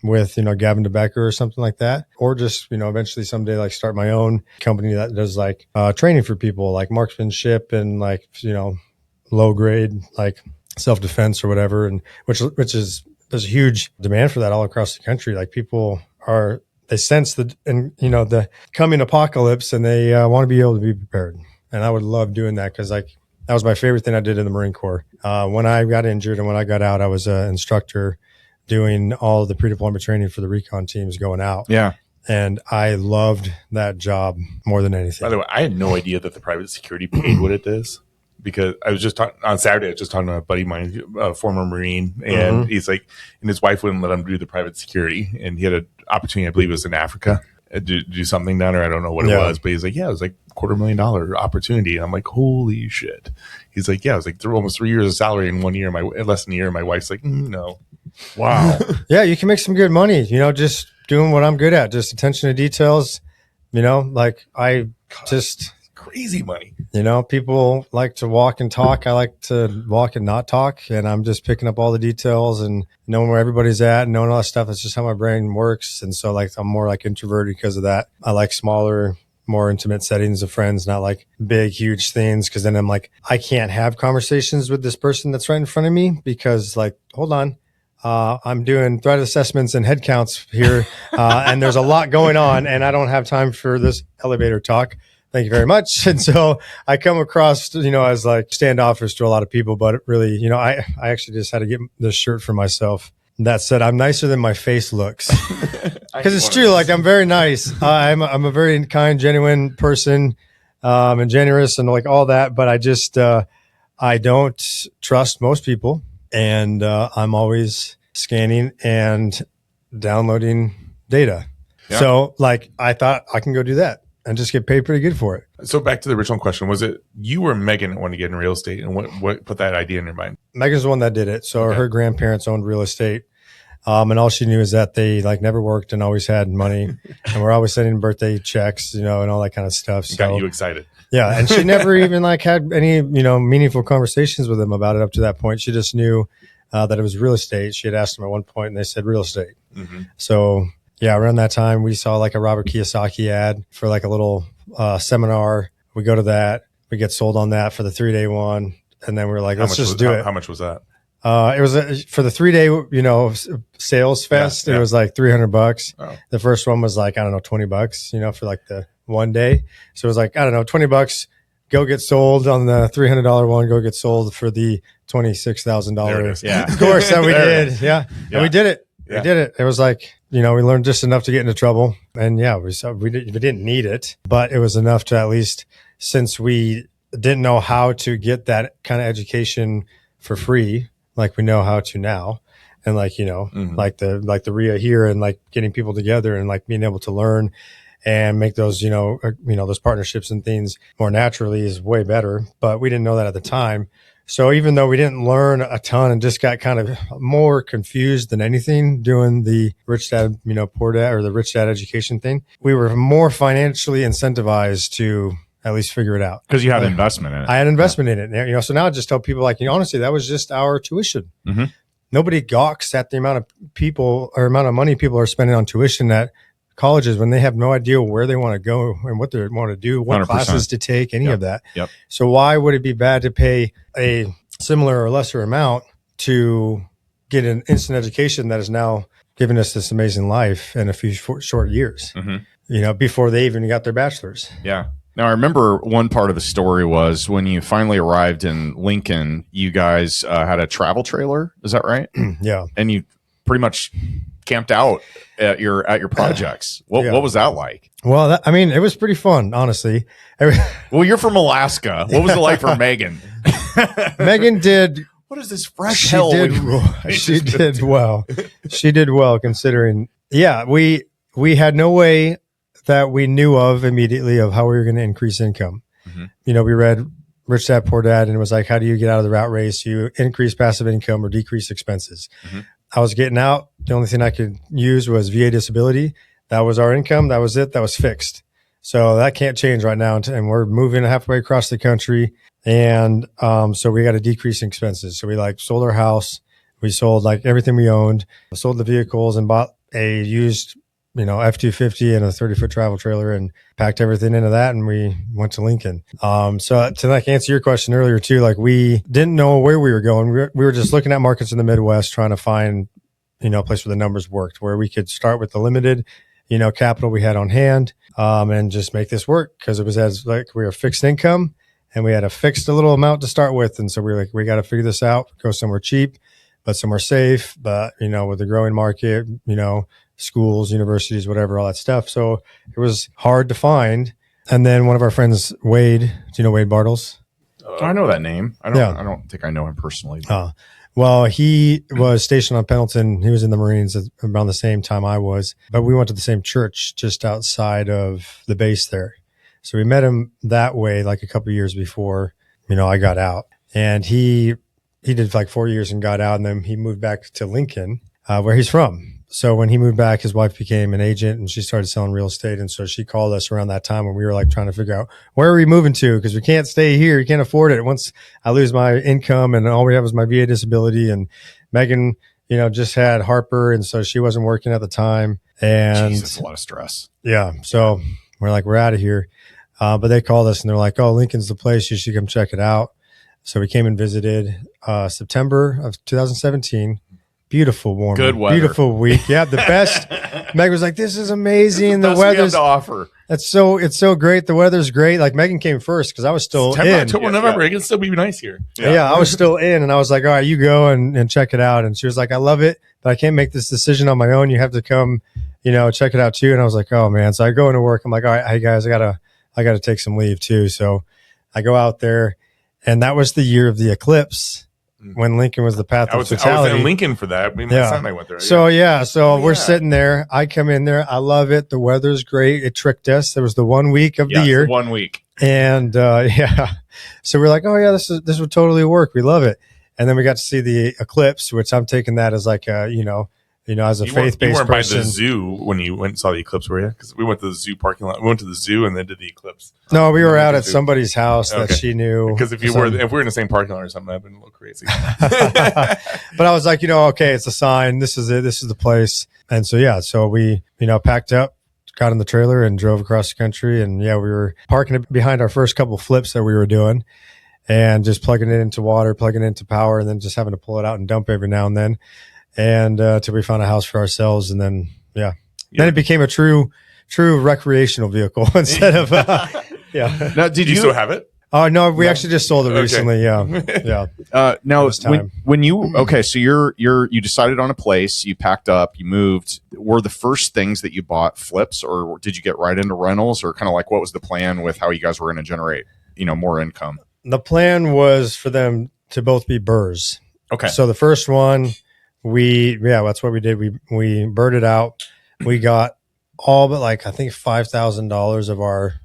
with, Gavin DeBecker or something like that. Or just, eventually someday like start my own company that does like training for people like marksmanship and like, low grade, like self-defense or whatever. And which is, there's a huge demand for that all across the country. Like people they sense the coming apocalypse and they want to be able to be prepared. And I would love doing that because like, that was my favorite thing I did in the Marine Corps. When I got injured and when I got out, I was an instructor doing all the pre-deployment training for the recon teams going out. Yeah. And I loved that job more than anything. By the way, I had no idea that the private security paid what it is because I was just on Saturday, I was just talking to a buddy of mine, a former Marine, and he's like, and his wife wouldn't let him do the private security. And he had an opportunity, I believe it was in Africa, to do something down there. I don't know what it was, but he's like, it was like $250,000 opportunity. And I'm like, holy shit. He's like, it was like almost 3 years of salary in 1 year. Less than a year. My wife's like, no. Wow. Yeah, you can make some good money, just doing what I'm good at, just attention to details, You know, like I just crazy money. You know, people like to walk and talk. I like to walk and not talk. And I'm just picking up all the details and knowing where everybody's at and knowing all that stuff. It's just how my brain works. And so like I'm more like introverted because of that. I like smaller, more intimate settings of friends, not like big, huge things. Cause then I'm like, I can't have conversations with this person that's right in front of me because like, hold on. I'm doing threat assessments and head counts here. And there's a lot going on and I don't have time for this elevator talk. Thank you very much. And so I come across, you know, as like standoffish to a lot of people, but really, you know, I actually just had to get this shirt for myself. That said, I'm nicer than my face looks. Because it's true. Like I'm very nice. I'm a very kind, genuine person, and generous and like all that. But I just, I don't trust most people. And I'm always scanning and downloading data. Yeah. So like I thought I can go do that and just get paid pretty good for it. So back to the original question, was it you or Megan that wanted to get in real estate, and what put that idea in your mind? Megan's the one that did it. So her grandparents owned real estate. And all she knew is that they like never worked and always had money and we're always sending birthday checks, you know, and all that kind of stuff. So got you excited. Yeah. And she never even like had any, you know, meaningful conversations with them about it up to that point. She just knew that it was real estate. She had asked them at one point and they said real estate. Mm-hmm. So yeah, around that time we saw like a Robert Kiyosaki ad for like a little seminar. We go to that, we get sold on that for the 3-day one. And then we're like, let's just do it. How much was that? It was for the 3-day, you know, sales fest. Yeah. It was like $300. Oh. The first one was like, I don't know, $20, you know, for like the one day. So it was like, I don't know, $20, go get sold on the $300 one, go get sold for the $26,000 course that we did. Yeah. And we did it. Yeah. We did it. It was like, you know, we learned just enough to get into trouble. And yeah, we didn't need it, but it was enough to at least, since we didn't know how to get that kind of education for free, like we know how to now. And like, you know, like the REIA here and like getting people together and like being able to learn and make those, you know, those partnerships and things more naturally is way better. But we didn't know that at the time. So even though we didn't learn a ton and just got kind of more confused than anything doing the rich dad, you know, poor dad or the rich dad education thing, we were more financially incentivized to at least figure it out. Because you had investment in it. I had investment in it. You know, so now I just tell people like, you know, honestly, that was just our tuition. Mm-hmm. Nobody gawks at the amount of people or amount of money people are spending on tuition at colleges when they have no idea where they want to go and what they want to do, what 100%. Classes to take, any of that. Yep. So why would it be bad to pay a similar or lesser amount to get an instant education that is now giving us this amazing life in a few short years, you know, before they even got their bachelor's? Yeah. Now, I remember one part of the story was when you finally arrived in Lincoln, you guys had a travel trailer. Is that right? Yeah. And you pretty much camped out at your projects. What was that like? Well, I mean, it was pretty fun, honestly. Well, you're from Alaska. What was it like for Megan? Megan did. What is this fresh hell? She did well. She did well considering. Yeah, we had no way that we knew of immediately of how we were going to increase income. Mm-hmm. You know, we read Rich Dad, Poor Dad, and it was like, how do you get out of the rat race? You increase passive income or decrease expenses. Mm-hmm. I was getting out. The only thing I could use was VA disability. That was our income. That was it. That was fixed. So that can't change right now. And we're moving halfway across the country. And so we got to decrease expenses. So we like sold our house. We sold like everything we owned, sold the vehicles and bought a used, you know, F-250 and a 30-foot travel trailer and packed everything into that. And we went to Lincoln. So to like answer your question earlier too, like we didn't know where we were going. We were just looking at markets in the Midwest, trying to find, you know, a place where the numbers worked, where we could start with the limited, you know, capital we had on hand, and just make this work. Cause it was as like we were fixed income and we had a fixed a little amount to start with. And so we were like, we got to figure this out, go somewhere cheap, but somewhere safe, but you know, with the growing market, you know, schools, universities, whatever, all that stuff. So it was hard to find. And then one of our friends, Wade, do you know Wade Bartles? I know that name. I don't think I know him personally. Well, he was stationed on Pendleton. He was in the Marines around the same time I was, but we went to the same church just outside of the base there. So we met him that way, like a couple of years before, you know, I got out. And he did like 4 years and got out, and then he moved back to Lincoln, where he's from. So when he moved back, his wife became an agent and she started selling real estate. And so she called us around that time when we were like trying to figure out where are we moving to? Because we can't stay here. You can't afford it. Once I lose my income and all we have is my VA disability, and Megan, just had Harper. And so she wasn't working at the time. And Jesus, a lot of stress. Yeah. So we're like, we're out of here. But they called us and they're like, oh, Lincoln's the place. You should come check it out. So we came and visited September of 2017. Beautiful, warm, good weather. Beautiful week. Yeah, the best. Meg was like, "This is amazing. The weather's to offer. It's so great. The weather's great." Like Megan came first because I was still September, in. October, November. It can still be nice here. Yeah, I was still in, and I was like, "All right, you go and check it out." And she was like, "I love it, but I can't make this decision on my own. You have to come, check it out too." And I was like, "Oh man!" So I go into work. I'm like, "All right, hey guys, I gotta take some leave too." So I go out there, and that was the year of the eclipse. When Lincoln was the path of totality. I was in Lincoln for that. My son and I went there. So we're sitting there. I come in there. I love it. The weather's great. It tricked us. There was the 1 week of the year. 1 week. And so we're like, oh yeah, this would totally work. We love it. And then we got to see the eclipse, which I'm taking that as like as a faith-based person. You weren't by the zoo when you went and saw the eclipse, were you? Because we went to the zoo parking lot. We went to the zoo and then did the eclipse. No, we were out at somebody's house that she knew. Because if we were in the same parking lot or something, that'd been a little crazy. But I was like, okay, it's a sign. This is it. This is the place. And so we packed up, got in the trailer, and drove across the country. And we were parking it behind our first couple flips that we were doing, and just plugging it into water, plugging it into power, and then just having to pull it out and dump every now and then. And till we found a house for ourselves, and then then it became a true recreational vehicle instead of Now, did you still have it? Oh no, we actually just sold it recently. Yeah. Now when you so you decided on a place, you packed up, you moved. Were the first things that you bought flips, or did you get right into rentals, or kind of like what was the plan with how you guys were going to generate more income? The plan was for them to both be BRRRRs. Okay. So the first one. That's what we did. We birded out. We got all but I think $5,000 of our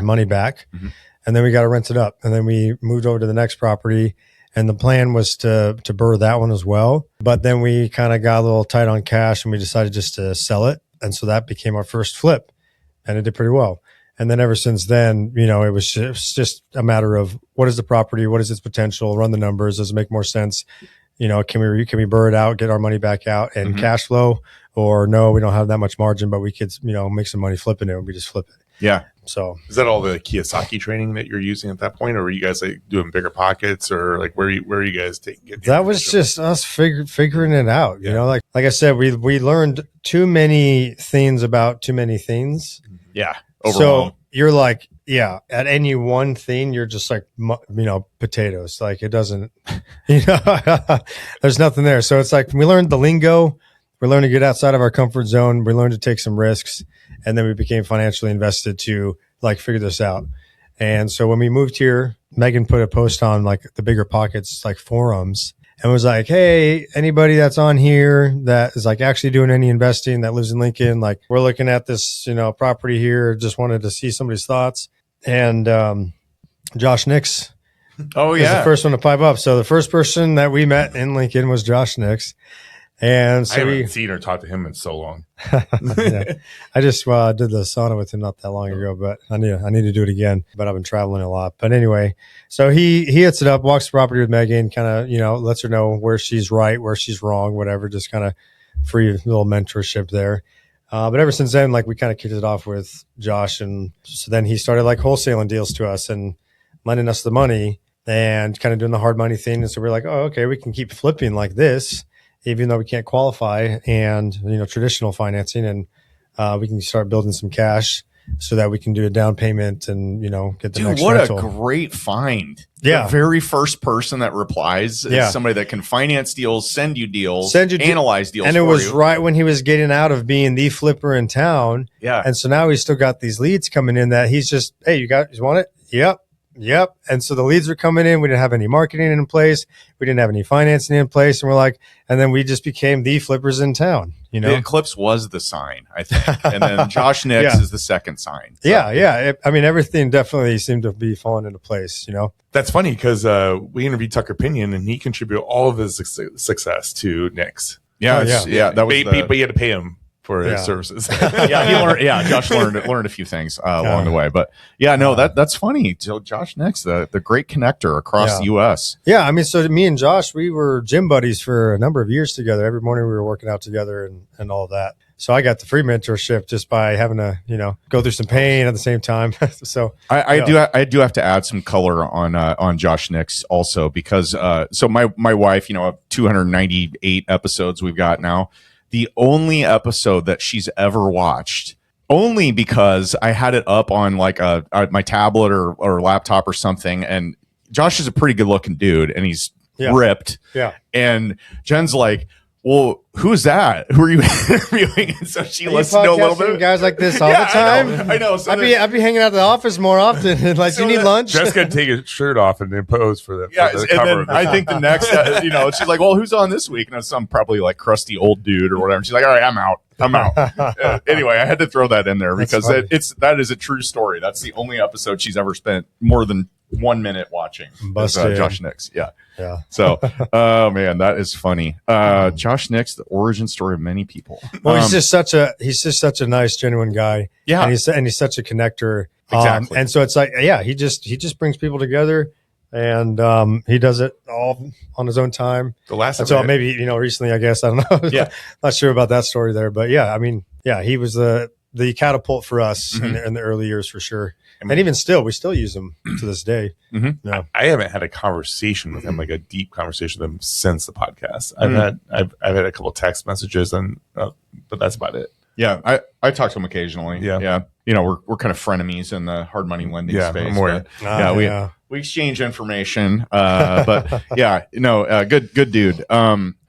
money back. Mm-hmm. And then we got to rent it up. And then we moved over to the next property. And the plan was to BRRRR that one as well. But then we kind of got a little tight on cash and we decided just to sell it. And so that became our first flip, and it did pretty well. And then ever since then, it was just a matter of what is the property? What is its potential? Run the numbers. Does it make more sense? Can we BRRRR it out, get our money back out and cash flow, or no, we don't have that much margin, but we could, make some money flipping it, and we just flip it. Yeah. So is that all the Kiyosaki training that you're using at that point, or were you guys doing BiggerPockets, or where are you guys taking it? That was just us figuring it out. Like I said, we learned too many things about too many things. Yeah. Overall. So you're like, at any one thing, you're just like, potatoes. Like it doesn't, there's nothing there. So it's like we learned the lingo. We learned to get outside of our comfort zone. We learned to take some risks, and then we became financially invested to figure this out. And so when we moved here, Megan put a post on the BiggerPockets forums and was like, hey, anybody that's on here that is actually doing any investing that lives in Lincoln, we're looking at this, property here. Just wanted to see somebody's thoughts. And Josh Nix was the first one to pipe up. So the first person that we met in Lincoln was Josh Nix. And so I haven't seen or talked to him in so long. I just did the sauna with him not that long ago, but I need to do it again. But I've been traveling a lot. But anyway, so he hits it up, walks the property with Megan, kind of lets her know where she's right, where she's wrong, whatever. Just kind of free little mentorship there. But ever since then, we kind of kicked it off with Josh, and so then he started wholesaling deals to us and lending us the money and kind of doing the hard money thing. And so we're like, oh, okay, we can keep flipping like this, even though we can't qualify and, traditional financing, and we can start building some cash so that we can do a down payment and, get the next rental. What a great find. Yeah. The very first person that replies is somebody that can finance deals, send you deals, analyze deals. And it was right when he was getting out of being the flipper in town. Yeah. And so now he's still got these leads coming in that he's just, hey, you want it? Yep. And so the leads were coming in. We didn't have any marketing in place. We didn't have any financing in place. And we're like, and then we just became the flippers in town, The eclipse was the sign, I think. And then Josh Nix is the second sign. So. Yeah. Everything definitely seemed to be falling into place, That's funny because we interviewed Tucker Pinion, and he contributed all of his success to Nix. Yeah, that was but you had to pay him for his services. He learned. Yeah, Josh learned a few things along the way. But that's funny. So Josh Nix, the great connector across the U.S. Yeah, I mean, so me and Josh, we were gym buddies for a number of years together. Every morning we were working out together and all that. So I got the free mentorship just by having to, go through some pain at the same time. So I do have to add some color on Josh Nix also, because so my wife, 298 episodes we've got now. The only episode that she's ever watched, only because I had it up on like my tablet or laptop or something, and Josh is a pretty good looking dude, and he's ripped. Yeah. And Jen's like, well, who's that? Who are you interviewing? And so she listened to a little bit. Guys like this all the time. I know. So I'd be hanging out at the office more often. Like, so you need lunch? Jeff's gonna take his shirt off and then pose for the and cover. then I think the next, she's like, well, who's on this week? And it's some probably like crusty old dude or whatever. And she's like, all right, I'm out. Anyway, I had to throw that in there because that is a true story. That's the only episode she's ever spent more than 1 minute watching. Josh Nix. Yeah. So, oh man, that is funny. Josh Nix, the origin story of many people. Well, he's just such a nice, genuine guy. Yeah. And he's such a connector. Exactly. And so it's like, he just brings people together, and he does it all on his own time. So maybe, recently, I guess, I don't know. Yeah. Not sure about that story there, but he was the catapult for us in the early years for sure. And even still, we still use them to this day. Mm-hmm. Yeah. I haven't had a conversation with him, like a deep conversation with him, since the podcast. I've had a couple of text messages, but that's about it. Yeah, I talk to him occasionally. Yeah. We're kind of frenemies in the hard money lending space. We exchange information, but good dude.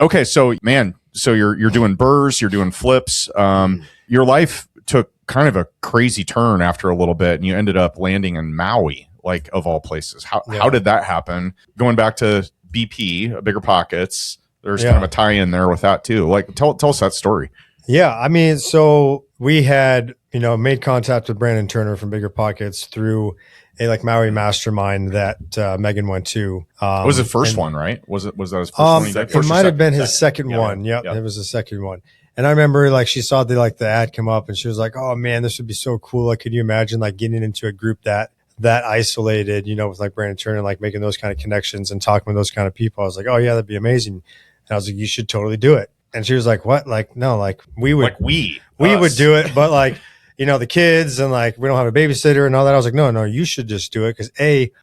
Okay, so man, you're doing burrs, you're doing flips. Your life took kind of a crazy turn after a little bit, and you ended up landing in Maui, like of all places. How did that happen? Going back to BP, BiggerPockets, there's kind of a tie in there with that too. Like tell us that story. Yeah, I mean, so we had made contact with Brandon Turner from BiggerPockets through a Maui mastermind that Megan went to. It was the first one, right? Was that his first one? It might have been his second one. Yep, it was the second one. And I remember she saw the ad come up, and she was like, "Oh man, this would be so cool! Like, could you imagine getting into a group that isolated, with Brandon Turner, making those kind of connections and talking with those kind of people?" I was like, "Oh yeah, that'd be amazing." And I was like, "You should totally do it." And she was like, "What? No, we would, we would do it, but the kids and we don't have a babysitter and all that." I was like, "No, you should just do it because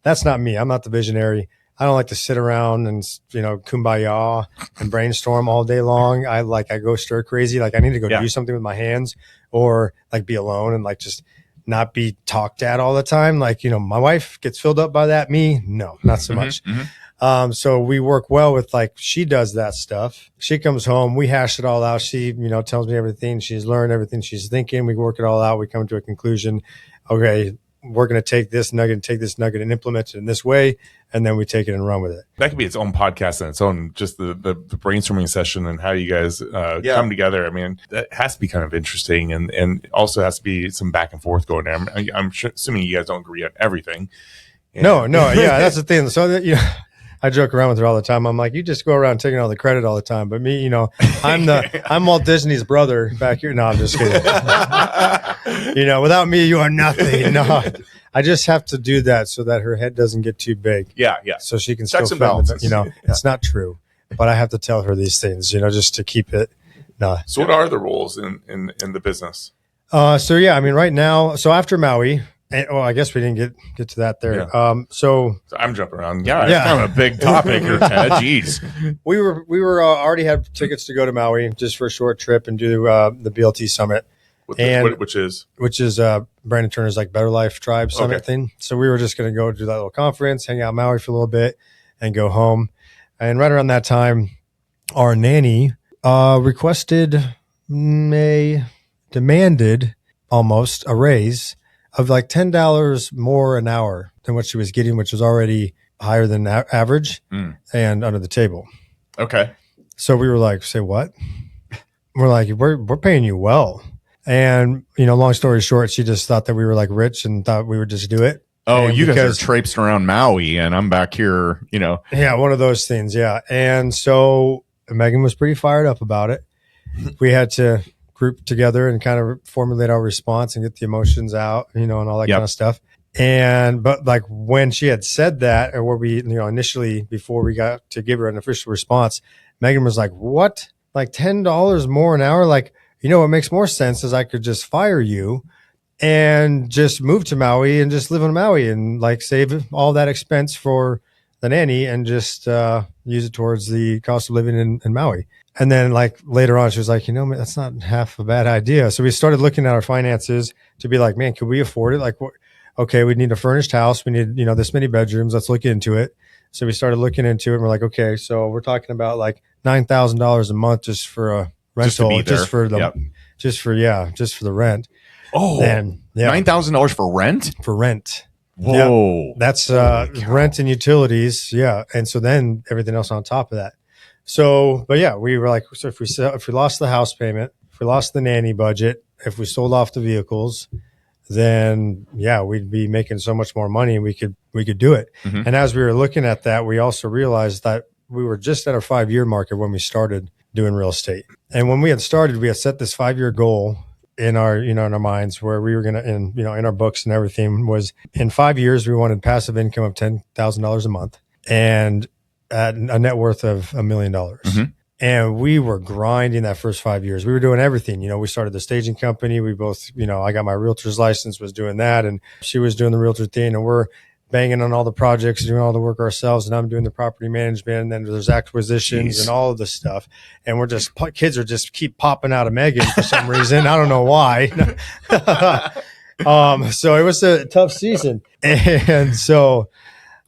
that's not me. I'm not the visionary. I don't like to sit around and kumbaya and brainstorm all day long. I go stir crazy. I need to go do something with my hands, or be alone and just not be talked at all the time. My wife gets filled up by that. Me, no, not so much." Mm-hmm. So we work well with she does that stuff. She comes home, we hash it all out. She, tells me everything. She's learned everything she's thinking. We work it all out. We come to a conclusion. Okay, we're going to take this nugget and implement it in this way. And then we take it and run with it. That could be its own podcast and its own, just the brainstorming session and how you guys come together. I mean, that has to be kind of interesting, and also has to be some back and forth going there. I'm assuming you guys don't agree on everything. No, yeah, that's the thing. So I joke around with her all the time. I'm like, you just go around taking all the credit all the time. But me, I'm Walt Disney's brother back here. No, I'm just kidding. Without me, you are nothing. No, I just have to do that so that her head doesn't get too big. Yeah. So she can still film it. It's not true, but I have to tell her these things, just to keep it. No. So what are the roles in the business? Right now, so after Maui, I guess we didn't get to that there. Yeah. So I'm jumping around. Yeah, it's kind of a big topic here, Ted. Jeez. We were already had tickets to go to Maui just for a short trip and do the BLT summit, which is Brandon Turner's Better Life Tribe Summit thing. So we were just going to go do that little conference, hang out in Maui for a little bit, and go home. And right around that time, our nanny demanded almost a raise of $10 more an hour than what she was getting, which was already higher than average and under the table. Okay. So we were like, say what? We're like, we're paying you well. And, long story short, she just thought that we were rich and thought we would just do it. Oh, and you guys are traipsing around Maui and I'm back here, Yeah, one of those things. Yeah. And so Megan was pretty fired up about it. We had to group together and kind of formulate our response and get the emotions out, and all that kind of stuff. But like when she had said that, or where we, initially before we got to give her an official response, Megan was like, what? Like $10 more an hour? Like, what makes more sense is I could just fire you and just move to Maui and just live in Maui and like save all that expense for the nanny and just use it towards the cost of living in Maui. And then like later on, she was like, that's not half a bad idea. So we started looking at our finances to be like, man, could we afford it? Like, okay, we need a furnished house. We need, this many bedrooms. Let's look into it. So we started looking into it and we're like, okay, so we're talking about like $9,000 a month just for a rental, just for the rent. Oh, and $9,000 for rent? For rent. Whoa. Yep. That's rent and utilities. Yeah. And so then everything else on top of that. So, but yeah, we were like, so if we lost the house payment, if we lost the nanny budget, if we sold off the vehicles, then yeah, we'd be making so much more money and we could do it. Mm-hmm. And as we were looking at that, we also realized that we were just at our 5-year marker when we started doing real estate. And when we had started, we had set this 5-year goal in our, in our minds where we were going to, in our books and everything was in 5 years, we wanted passive income of $10,000 a month and at a net worth of $1 million. Mm-hmm. And we were grinding that first 5 years. We were doing everything. We started the staging company. We both, I got my realtor's license, was doing that. And she was doing the realtor thing. And we're banging on all the projects, doing all the work ourselves. And I'm doing the property management. And then there's acquisitions and all of this stuff. And we're just, kids are just keep popping out of Megan for some reason. I don't know why. So it was a tough season. And so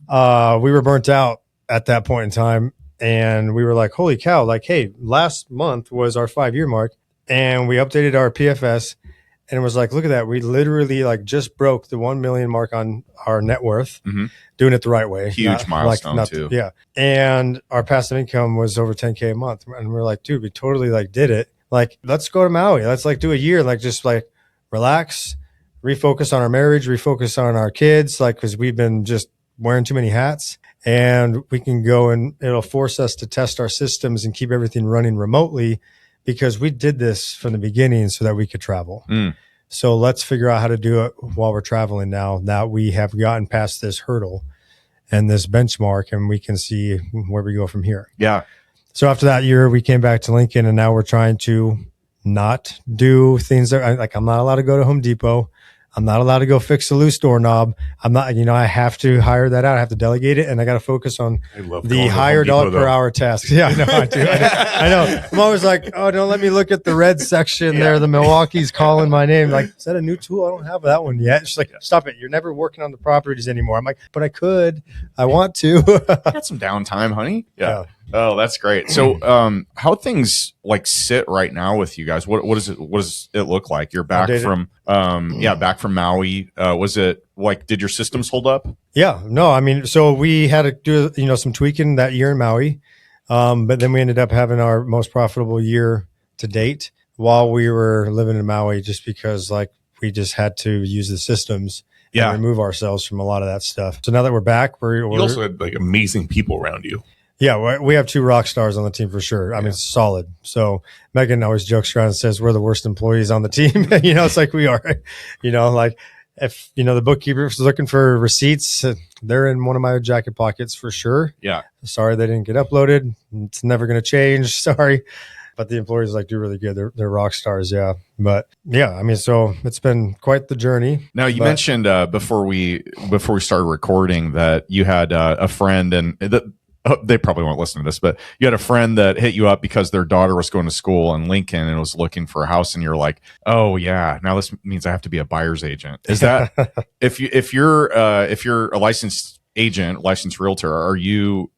we were burnt out at that point in time. And we were like, holy cow, like, hey, last month was our 5-year mark and we updated our PFS and it was like, look at that. We literally like just broke the 1 million mark on our net worth, doing it the right way. Huge milestone too. Yeah. And our passive income was over 10K a month. And we're like, dude, we totally like did it. Like, let's go to Maui. Let's like do a year, like just like relax, refocus on our marriage, refocus on our kids. Like, cause we've been just wearing too many hats. And we can go and it'll force us to test our systems and keep everything running remotely because we did this from the beginning so that we could travel. So let's figure out how to do it while we're traveling now that we have gotten past this hurdle and this benchmark and we can see where we go from here. Yeah. So after that year, we came back to Lincoln and now we're trying to not do things that like I'm not allowed to go to Home Depot. I'm not allowed to go fix a loose doorknob. I'm not, I have to hire that out. I have to delegate it. And I got to focus on the higher dollar per hour tasks. Yeah, I know. I do. I know. I'm always like, oh, don't let me look at the red section there. The Milwaukee's calling my name. Like, is that a new tool? I don't have that one yet. She's like, stop it. You're never working on the properties anymore. I'm like, but I could. I want to. Got some downtime, honey. Yeah. Oh, that's great. So, how things like sit right now with you guys? What does it look like? You're back from, back from Maui. Was it like, did your systems hold up? Yeah, no, I mean, so we had to do, some tweaking that year in Maui. But then we ended up having our most profitable year to date while we were living in Maui, just because like we just had to use the systems and remove ourselves from a lot of that stuff. So now that we're back, we're you also had like amazing people around you. Yeah, we have 2 rock stars on the team for sure. I mean, it's solid. So Megan always jokes around and says we're the worst employees on the team. It's like we are, like if, the bookkeeper's looking for receipts, they're in one of my jacket pockets for sure. Yeah. Sorry, they didn't get uploaded. It's never going to change. Sorry. But the employees do really good. They're rock stars. Yeah. But yeah, I mean, so it's been quite the journey. Now you mentioned before we started recording that you had a friend and they probably won't listen to this, but you had a friend that hit you up because their daughter was going to school in Lincoln and was looking for a house. And you're like, oh yeah, now this means I have to be a buyer's agent. Is that, if you're a licensed agent, licensed realtor, are you,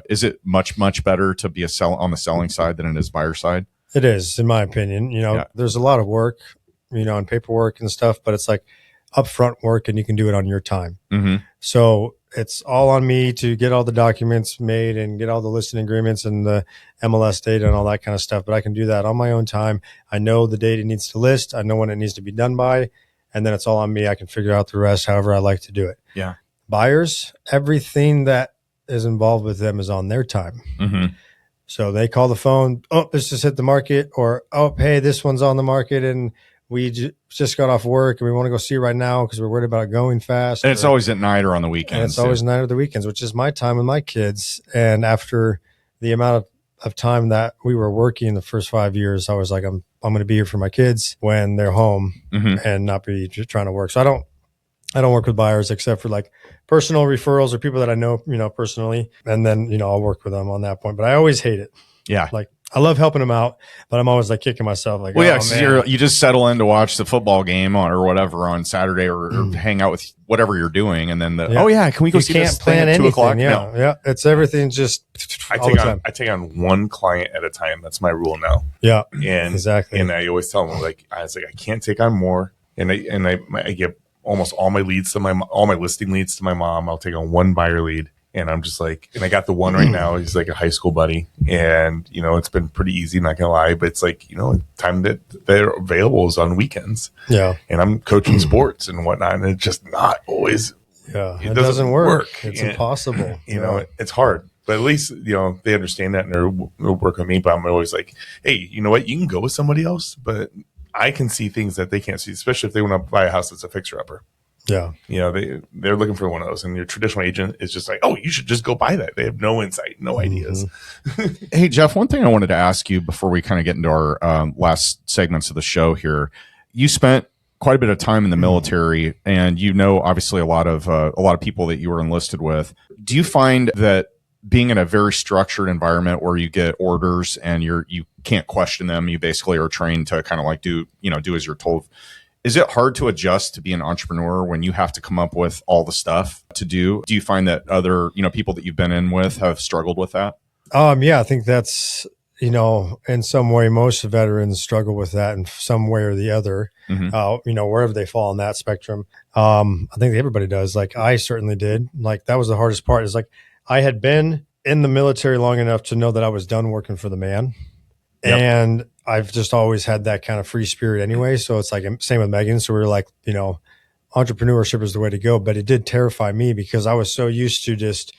is it much better to be on the selling side than it is buyer side? It is, in my opinion. There's a lot of work, on paperwork and stuff, but it's like upfront work and you can do it on your time. Mm-hmm. So it's all on me to get all the documents made and get all the listing agreements and the MLS data and all that kind of stuff. But I can do that on my own time. I know the date it needs to list. I know when it needs to be done by. And then it's all on me. I can figure out the rest however I like to do it. Yeah. Buyers, everything that is involved with them is on their time. Mm-hmm. So they call the phone, oh, this just hit the market, or, oh, hey, this one's on the market and we just got off work and we want to go see it right now because we're worried about it going fast. And it's always at night or on the weekends. And it's always night or the weekends, which is my time with my kids. And after the amount of time that we were working the first 5 years, I was like, I'm going to be here for my kids when they're home and not be trying to work. So I don't work with buyers except for like personal referrals or people that I know, personally. And then, I'll work with them on that point, but I always hate it. Yeah. Like I love helping them out, but I'm always like kicking myself. Like, well, yeah, because you just settle in to watch the football game or whatever on Saturday or hang out with whatever you're doing. And then can we go see this thing at 2 o'clock? Yeah. Yeah. It's everything just I take on one client at a time. That's my rule now. Yeah. And exactly. And I always tell them I can't take on more. And I give almost all my listing leads to my mom. I'll take on one buyer lead. And I'm just like, and I got the one right now. He's like a high school buddy. And, it's been pretty easy, not gonna lie. But it's like, time that they're available is on weekends. Yeah. And I'm coaching sports and whatnot. And it's just not always. Yeah. It doesn't work. It's impossible. It's hard. But at least, they understand that and they'll work with me. But I'm always like, hey, you know what? You can go with somebody else, but I can see things that they can't see, especially if they want to buy a house that's a fixer-upper. Yeah. They're looking for one of those. And your traditional agent is just like, oh, you should just go buy that. They have no insight, no ideas. Hey, Jeff, one thing I wanted to ask you before we kind of get into our last segments of the show here. You spent quite a bit of time in the military and obviously a lot of people that you were enlisted with. Do you find that being in a very structured environment where you get orders and you can't question them, you basically are trained to kind of like do as you're told? Is it hard to adjust to be an entrepreneur when you have to come up with all the stuff to do? Do you find that other, people that you've been in with have struggled with that? Yeah, I think that's, in some way, most veterans struggle with that in some way or the other, wherever they fall on that spectrum. I think everybody does. Like I certainly did. Like that was the hardest part is like, I had been in the military long enough to know that I was done working for the man. Yep. And I've just always had that kind of free spirit anyway. So it's like, same with Megan. So we were like, entrepreneurship is the way to go. But it did terrify me because I was so used to just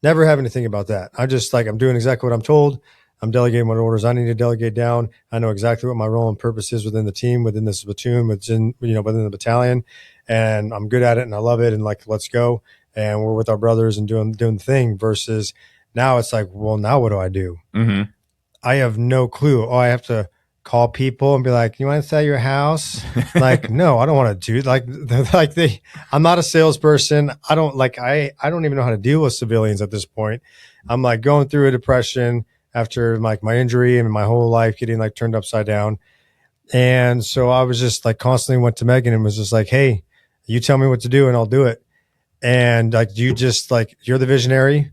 never having to think about that. I just like, I'm doing exactly what I'm told. I'm delegating what orders I need to delegate down. I know exactly what my role and purpose is within the team, within this platoon, within the battalion. And I'm good at it and I love it. And like, let's go. And we're with our brothers and doing the thing versus now it's like, well, now what do I do? Mm-hmm. I have no clue. Oh, I have to call people and be like, you want to sell your house? Like, no, I don't want to do I'm not a salesperson. I don't even know how to deal with civilians at this point. I'm like going through a depression after like my injury and my whole life getting like turned upside down. And so I was just like constantly went to Megan and was just like, hey, you tell me what to do and I'll do it. And like, you're the visionary.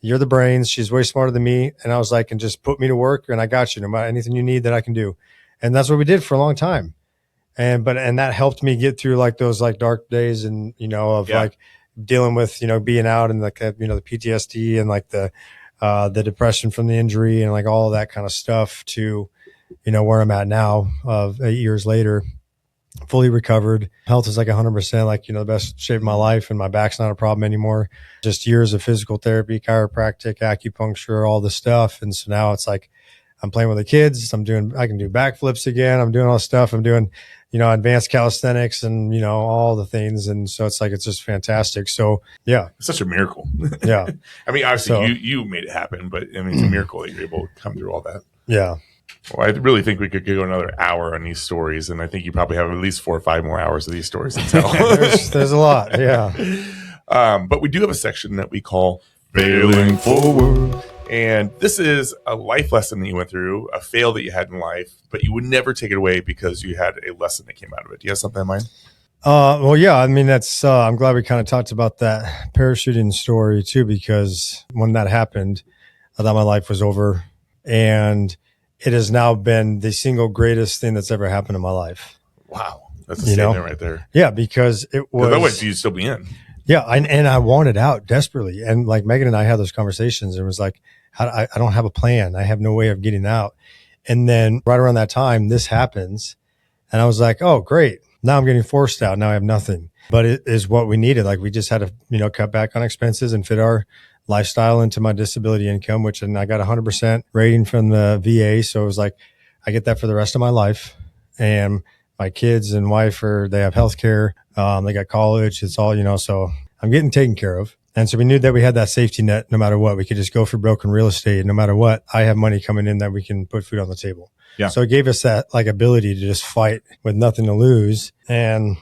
You're the brains. She's way smarter than me. And I was like, and just put me to work and I got you no matter anything you need that I can do. And that's what we did for a long time. And that helped me get through like those like dark days and, like dealing with, being out and like, the PTSD and like the depression from the injury and like all of that kind of stuff to, where I'm at now of 8 years later, fully recovered. Health is like 100%, like, the best shape of my life and my back's not a problem anymore. Just years of physical therapy, chiropractic, acupuncture, all this stuff. And so now it's like, I'm playing with the kids. I can do backflips again. I'm doing all this stuff. I'm doing, advanced calisthenics and, all the things. And so it's like, it's just fantastic. So yeah. It's such a miracle. Yeah. I mean, obviously you made it happen, but I mean, it's a miracle that you're able to come through all that. Yeah. Well, I really think we could go another hour on these stories, and I think you probably have at least 4 or 5 more hours of these stories to tell. there's a lot, yeah. But we do have a section that we call Failing Forward. And this is a life lesson that you went through, a fail that you had in life, but you would never take it away because you had a lesson that came out of it. Do you have something in mind? Well, yeah, I mean, that's, I'm glad we kind of talked about that parachuting story too, because when that happened, I thought my life was over. And it has now been the single greatest thing that's ever happened in my life. Wow. That's a statement right there. Yeah, because it was. Otherwise, you'd still be in. Yeah. And I wanted out desperately. And like Megan and I had those conversations and it was like, I don't have a plan. I have no way of getting out. And then right around that time, this happens. And I was like, oh, great. Now I'm getting forced out. Now I have nothing. But it is what we needed. Like we just had to, cut back on expenses and fit our lifestyle into my disability income, and I got 100% rating from the VA. So it was like, I get that for the rest of my life. And my kids and wife they have health care. They got college. It's all, so I'm getting taken care of. And so we knew that we had that safety net no matter what. We could just go for broken real estate. And no matter what, I have money coming in that we can put food on the table. Yeah. So it gave us that like ability to just fight with nothing to lose and,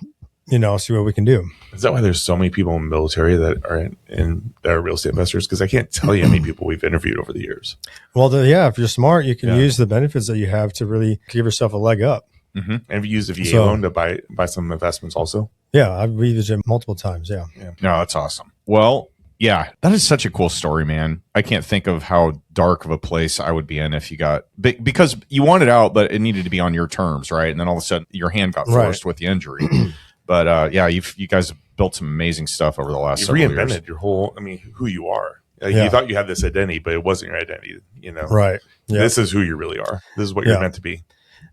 see what we can do. Is that why there's so many people in the military that are that are real estate investors? Because I can't tell you how many people we've interviewed over the years. Well, if you're smart, you can use the benefits that you have to really give yourself a leg up. Mm-hmm. And have you used the VA loan to buy some investments also? Yeah, I've used it multiple times. Yeah. No, that's awesome. Well, yeah, that is such a cool story, man. I can't think of how dark of a place I would be in if you got because you wanted out, but it needed to be on your terms, right? And then all of a sudden your hand got forced with the injury. But you guys have built some amazing stuff over the last several years. You reinvented your whole, who you are. You thought you had this identity, but it wasn't your identity, Right. Yeah. This is who you really are. This is what you're meant to be.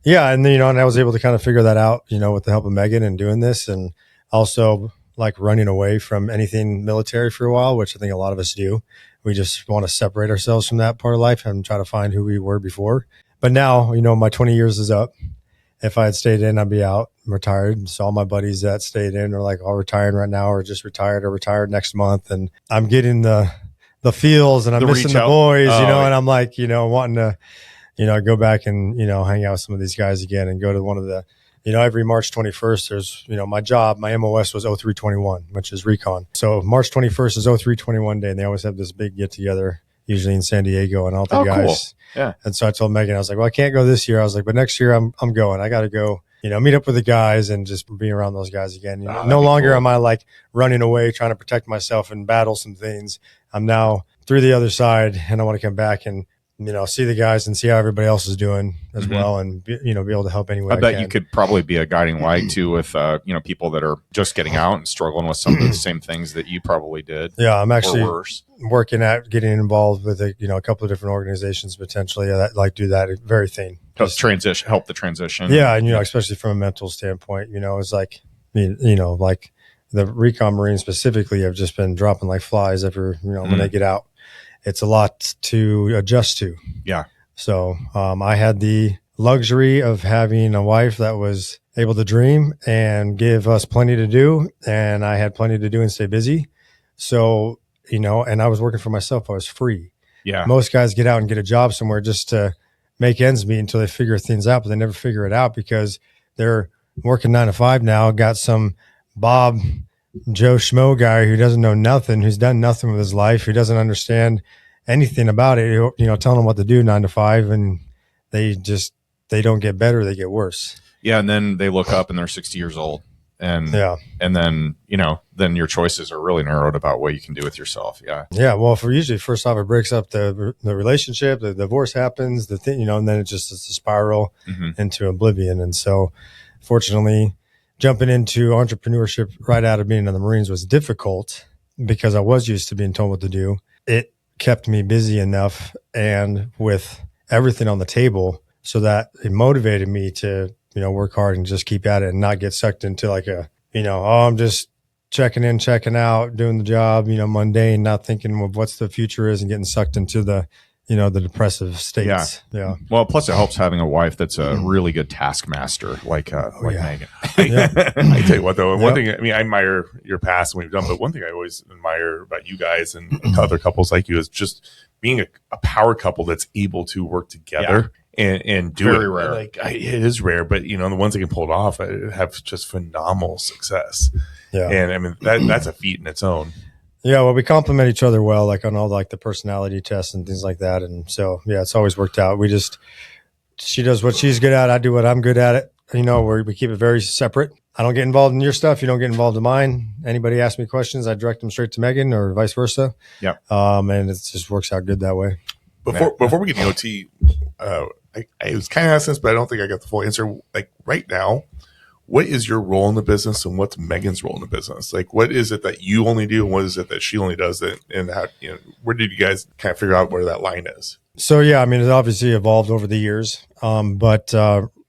Yeah. And then, and I was able to kind of figure that out, with the help of Megan and doing this, and also like running away from anything military for a while, which I think a lot of us do. We just want to separate ourselves from that part of life and try to find who we were before. But now, my 20 years is up. If I had stayed in, I'd be out, retired. So all my buddies that stayed in are like all retired right now, or just retired or retired next month. And I'm getting the feels, and I'm missing the boys, and I'm like, wanting to, go back and, hang out with some of these guys again and go to one of the, every March 21st, there's, my MOS was 0321, which is recon. So March 21st is 0321 day, and they always have this big get together, usually in San Diego, and all the guys. Cool. Yeah. And so I told Megan, I was like, well, I can't go this year. I was like, but next year I'm going. I got to go, meet up with the guys and just be around those guys again. No longer am I like running away, trying to protect myself and battle some things. I'm now through the other side, and I want to come back and, see the guys and see how everybody else is doing as well, and be able to help any way I bet you could probably be a guiding light too with people that are just getting out and struggling with some of the same things that you probably did. Yeah, I'm actually working at getting involved with a couple of different organizations potentially that like do that very thing. Help the transition. Yeah, and especially from a mental standpoint, it's like like the recon Marines specifically have just been dropping like flies every when they get out. It's a lot to adjust to. Yeah. So I had the luxury of having a wife that was able to dream and give us plenty to do. And I had plenty to do and stay busy. So, and I was working for myself. I was free. Yeah. Most guys get out and get a job somewhere just to make ends meet until they figure things out, but they never figure it out because they're working 9 to 5 now, got some Joe Schmo guy who doesn't know nothing, who's done nothing with his life, who doesn't understand anything about it, telling them what to do 9 to 5, and they don't get better, they get worse. Yeah. And then they look up and they're 60 years old. And then, then your choices are really narrowed about what you can do with yourself. Yeah. Yeah. Well, first off, it breaks up the relationship, the divorce happens, the thing, and then it's a spiral into oblivion. And so fortunately, jumping into entrepreneurship right out of being in the Marines was difficult because I was used to being told what to do. It kept me busy enough and with everything on the table so that it motivated me to, work hard and just keep at it and not get sucked into like I'm just checking in, checking out, doing the job, mundane, not thinking of what's the future is and getting sucked into the, the depressive states. Yeah. Well, plus it helps having a wife that's a really good taskmaster, like Megan. I tell you what, though, one thing, I admire your past and we've done, but one thing I always admire about you guys and other couples like you is just being a power couple that's able to work together and do very it. Rare. It is rare, but the ones that can pull it off have just phenomenal success. Yeah. And that's a feat in its own. Yeah, well, we complement each other well, like on all like the personality tests and things like that. And so, it's always worked out. She does what she's good at. I do what I'm good at it. We keep it very separate. I don't get involved in your stuff. You don't get involved in mine. Anybody asks me questions, I direct them straight to Megan or vice versa. Yeah. And it just works out good that way. Before we get to OT, I was kind of asking this, but I don't think I got the full answer. Like right now, what is your role in the business and what's Megan's role in the business? Like, what is it that you only do and what is it that she only does? And how, where did you guys kind of figure out where that line is? So, it's obviously evolved over the years. But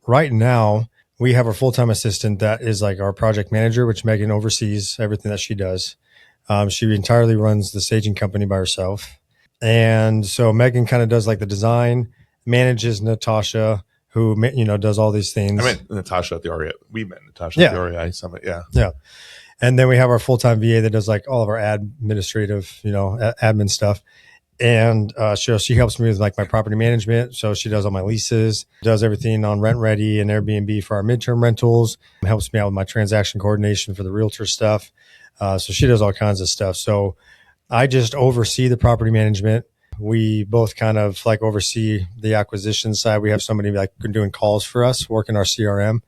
right now we have our full-time assistant that is like our project manager, which Megan oversees everything that she does. She entirely runs the staging company by herself. And so Megan kind of does like the design, manages Natasha, who, does all these things. I met Natasha at the REIA. We met Natasha at the REI Summit. Yeah. Yeah. And then we have our full-time VA that does like all of our administrative, admin stuff. And she helps me with like my property management. So she does all my leases, does everything on Rent Ready and Airbnb for our midterm rentals, helps me out with my transaction coordination for the realtor stuff. So she does all kinds of stuff. So I just oversee the property management. We both kind of like oversee the acquisition side. We have somebody like doing calls for us, working our CRM.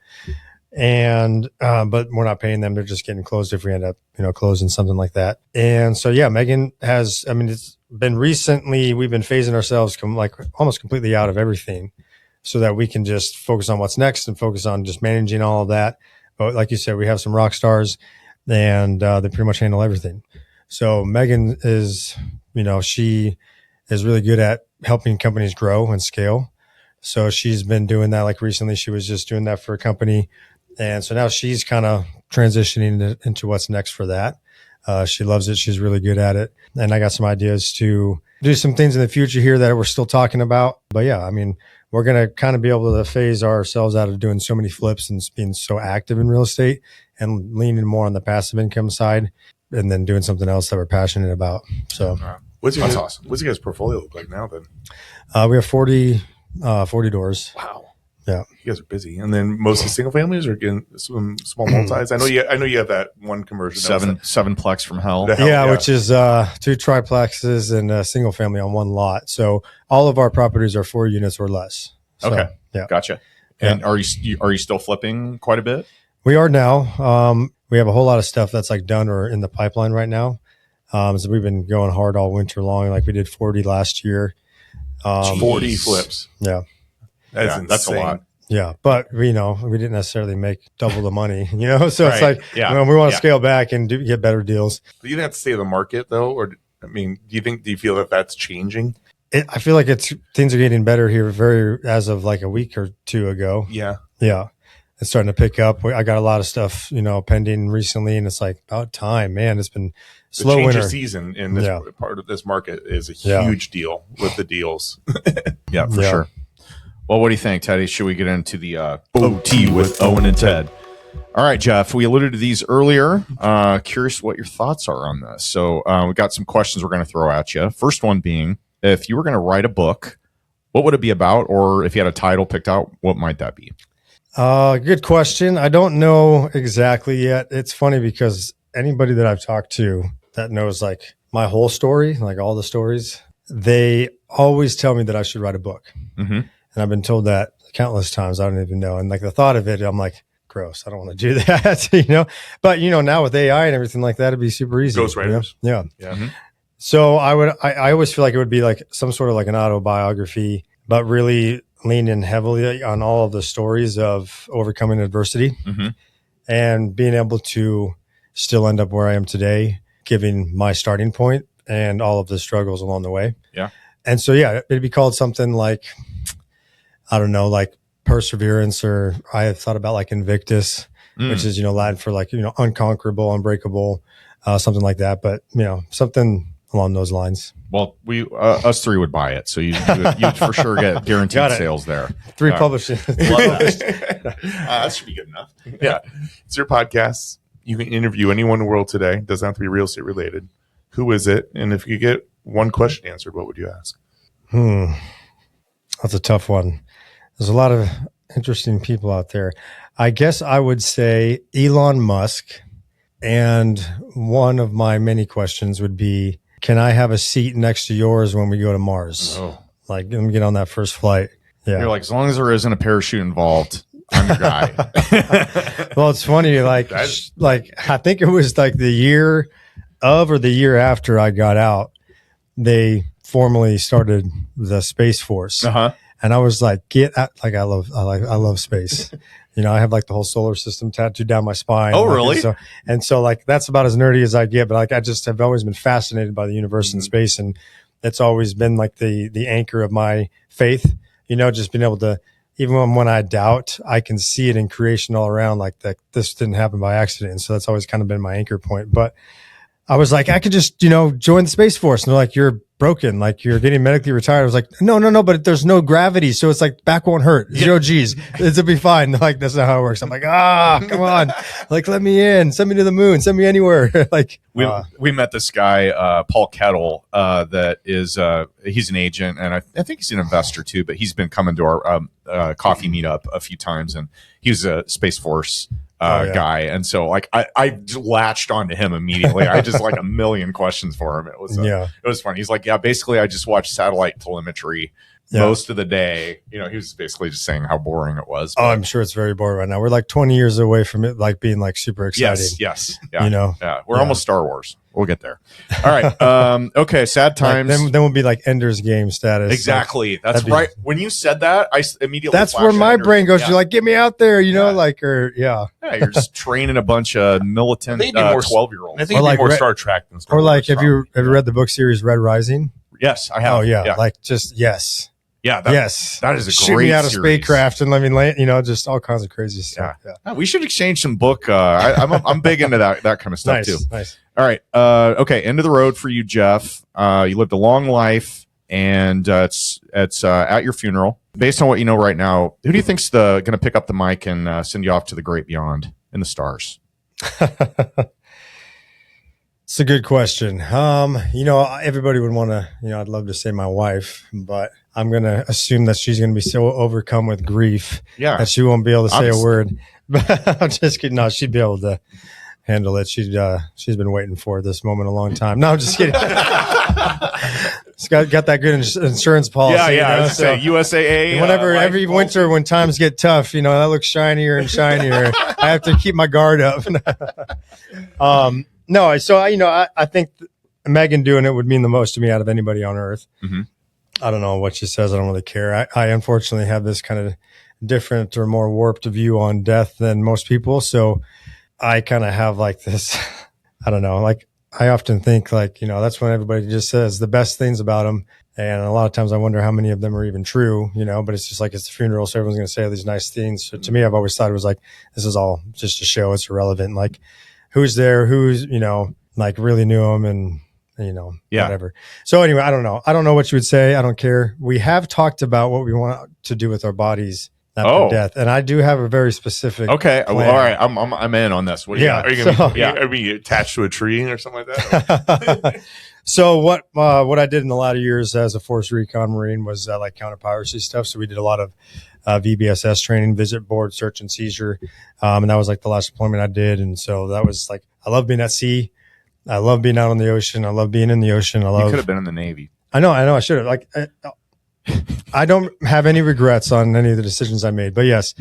And, but we're not paying them. They're just getting closed if we end up, closing something like that. And so, yeah, Megan has, it's been recently, we've been phasing ourselves like almost completely out of everything so that we can just focus on what's next and focus on just managing all of that. But like you said, we have some rock stars and, they pretty much handle everything. So Megan is, she is really good at helping companies grow and scale. So she's been doing that. Like recently, she was just doing that for a company. And so now she's kind of transitioning into what's next for that. She loves it. She's really good at it. And I got some ideas to do some things in the future here that we're still talking about. But yeah, we're going to kind of be able to phase ourselves out of doing so many flips and being so active in real estate and leaning more on the passive income side and then doing something else that we're passionate about. So What's your guys' portfolio look like now then? We have 40 doors. Wow. Yeah. You guys are busy. And then mostly single families or getting some small multis? I know you have that one conversion. Seven Plex from hell. Yeah, which is 2 triplexes and a single family on one lot. So all of our properties are 4 units or less. So, okay. Yeah. Gotcha. And are you still flipping quite a bit? We are now. We have a whole lot of stuff that's like done or in the pipeline right now. So we've been going hard all winter long. Like we did 40 last year. 40 flips. Yeah. That's a lot. Yeah. But we didn't necessarily make double the money, so Right. it's like, we want to scale back and get better deals. Do you think that's the state of the market though? Or, do you feel that that's changing? I feel like things are getting better here as of like a week or 2 ago. Yeah. Yeah. It's starting to pick up. I got a lot of stuff, pending recently, and it's like about time, man. It's been slow change winter. of season in this part of this market is a huge deal with the deals. Yeah, for sure. Well, what do you think, Teddy? Should we get into the OT with Owen and Ted? All right, Jeff, we alluded to these earlier. Curious what your thoughts are on this. So we got some questions we're going to throw at you. First one being, if you were going to write a book, what would it be about? Or if you had a title picked out, what might that be? Good question. I don't know exactly yet. It's funny because anybody that I've talked to that knows like my whole story, like all the stories, they always tell me that I should write a book. Mm-hmm. And I've been told that countless times. I don't even know. And like the thought of it, I'm like, gross. I don't want to do that, But, now with AI and everything like that, it'd be super easy. Ghostwriters. Yeah. Mm-hmm. So I always feel like it would be like some sort of like an autobiography, but really lean in heavily on all of the stories of overcoming adversity and being able to still end up where I am today, giving my starting point and all of the struggles along the way. Yeah. And so, it'd be called something like, I don't know, like Perseverance, or I have thought about like Invictus, which is, Latin for like, unconquerable, unbreakable, something like that. But, something along those lines. Well, we us three would buy it, so you'd for sure get guaranteed sales there. 3 publishing. That should be good enough. Yeah, it's your podcast. You can interview anyone in the world today. It doesn't have to be real estate related. Who is it? And if you get one question answered, what would you ask? That's a tough one. There's a lot of interesting people out there. I guess I would say Elon Musk. And one of my many questions would be, can I have a seat next to yours when we go to Mars? Oh. Like, let me get on that first flight. Yeah. You're like, as long as there isn't a parachute involved, I'm your guy. Well, it's funny. Like I think it was like the year of or the year after I got out, they formally started the Space Force. And I was like, get out. Like, I love space. I have like the whole solar system tattooed down my spine. Oh, like, really? And so like, that's about as nerdy as I get, but like, I just have always been fascinated by the universe and space. And it's always been like the anchor of my faith, just being able to, even when I doubt, I can see it in creation all around, like that this didn't happen by accident. And so that's always kind of been my anchor point. But I was like, I could just, join the Space Force. And they're like, you're broken. Like you're getting medically retired. I was like, no, but there's no gravity. So it's like back won't hurt. 0 G's. It'll be fine. They're like, that's not how it works. I'm like, come on. Like, let me in. Send me to the moon. Send me anywhere. Like we met this guy, Paul Kettle, that is, he's an agent and I think he's an investor too, but he's been coming to our coffee meetup a few times, and he was a Space Force guy. And so like I latched onto him immediately. I just like a million questions for him. It was fun. He's like, basically I just watched satellite telemetry most of the day. He was basically just saying how boring it was. But, I'm sure it's very boring right now. We're like 20 years away from it, like being like super exciting. Yes. Yeah. We're almost Star Wars. We'll get there. All right. Okay. Sad times. Like, then we'll be like Ender's Game status. Exactly. That's right. When you said that, I immediately. That's where my brain goes. You're like, get me out there, Yeah, you're just training a bunch of militant 12-year-olds. I think it'd be more Star Trek than Star Wars. Or like, have you read the book series Red Rising? Yes, I have. Oh yeah. Like just yes. Yeah. That is a great Shoot me out of series. spacecraft and let me land. Just all kinds of crazy stuff. Yeah. We should exchange some book. I'm big into that kind of stuff too. Nice. All right. Okay. End of the road for you, Jeff. You lived a long life, and it's at your funeral. Based on what you know right now, who do you think's going to pick up the mic and send you off to the great beyond in the stars? It's a good question. Everybody would want to, I'd love to say my wife, but I'm going to assume that she's going to be so overcome with grief that she won't be able to say a word. But I'm just kidding. No, she'd be able to handle it. She's been waiting for this moment a long time. No, I'm just kidding. She's got that good insurance policy. Yeah. So USAA. Whenever every winter when times get tough, that looks shinier and shinier. I have to keep my guard up. No, so I think Megan doing it would mean the most to me out of anybody on earth. Mm-hmm. I don't know what she says. I don't really care. I unfortunately have this kind of different or more warped view on death than most people. So I kind of have like this, I don't know, like I often think like, that's when everybody just says the best things about them. And a lot of times I wonder how many of them are even true, but it's just like, it's the funeral. So everyone's going to say all these nice things. So to me, I've always thought it was like, this is all just a show. It's irrelevant. Like who's there, who's, like really knew them and, whatever. So anyway, I don't know. I don't know what you would say. I don't care. We have talked about what we want to do with our bodies after death. And I do have a very specific Okay. plan. Well, all right. I'm in on this. What do you got? Are you going to be attached to a tree or something like that? So what I did in a lot of years as a Force Recon Marine was like counter piracy stuff. So we did a lot of VBSS training, visit, board, search, and seizure. And that was like the last deployment I did. And so that was like, I love being at sea. I love being out on the ocean. I love being in the ocean. You could have been in the Navy. I know. I should have. Like, I don't have any regrets on any of the decisions I made, but yes,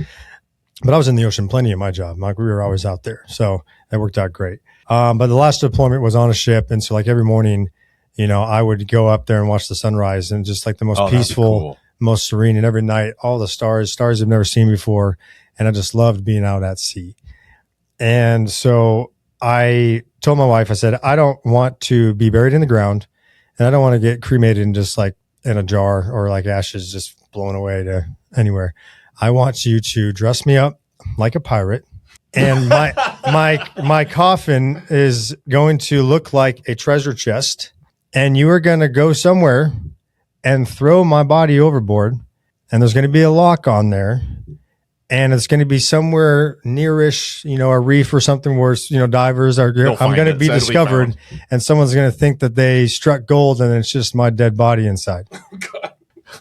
but I was in the ocean plenty of my job. We were always out there. So that worked out great. But the last deployment was on a ship. And so like every morning, I would go up there and watch the sunrise and just like the most peaceful, most serene. And every night, all the stars I've never seen before. And I just loved being out at sea. And so I told my wife, I said, I don't want to be buried in the ground and I don't want to get cremated and just like in a jar or like ashes just blown away to anywhere. I want you to dress me up like a pirate. And my coffin is going to look like a treasure chest. And you are going to go somewhere and throw my body overboard. And there's going to be a lock on there. And it's going to be somewhere nearish, a reef or something where, divers are, I'm going to be discovered and someone's going to think that they struck gold and it's just my dead body inside.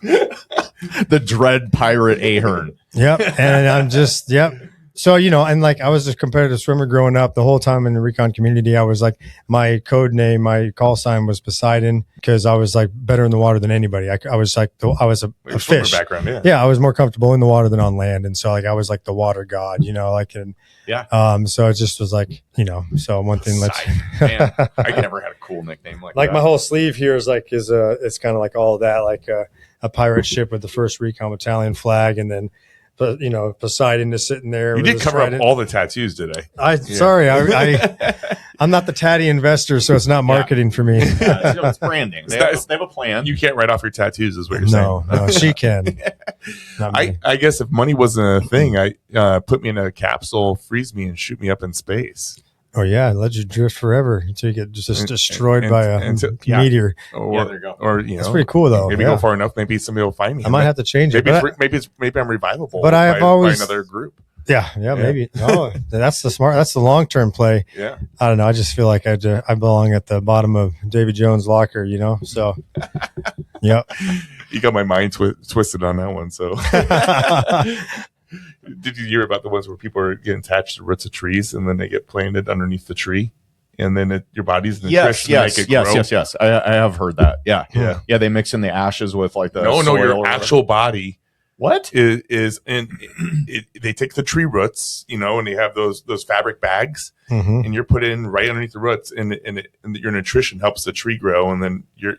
The dread pirate Ahern. Yep. And I'm just, yep. So, and like I was a competitive swimmer growing up the whole time in the recon community. I was like, my code name, my call sign was Poseidon because I was like better in the water than anybody. I was like, I was a fish background. Yeah. I was more comfortable in the water than on land. And so like, I was like the water god, so it just was like, so one thing Man, I never had a cool nickname like that. My whole sleeve here is like, it's kind of like all of that, like a pirate ship with the 1st Recon Battalion flag. And then, Poseidon is sitting there. You did cover up all the tattoos today. Sorry, I'm not the tatty investor, so it's not marketing for me. It's branding. They have a plan. You can't write off your tattoos, is what you're saying. No, she can. I guess if money wasn't a thing, put me in a capsule, freeze me, and shoot me up in space. Oh yeah, it lets you drift forever until you get just destroyed by a meteor. Or, there you go. Or that's pretty cool though. Maybe go far enough, maybe somebody will find me. I might have to change it. Maybe I'm revivable. But I have always by another group. Yeah, maybe. Oh, that's the long-term play. Yeah. I don't know. I just feel like I belong at the bottom of Davy Jones' locker, So, yeah. You got my mind twisted on that one. So, did you hear about the ones where people are getting attached to roots of trees and then they get planted underneath the tree, and then your body's nutrition yes. I have heard that. Yeah. They mix in the ashes with like the no, your actual body. What is they take the tree roots, and they have those fabric bags, and you're put in right underneath the roots, and your nutrition helps the tree grow, and then your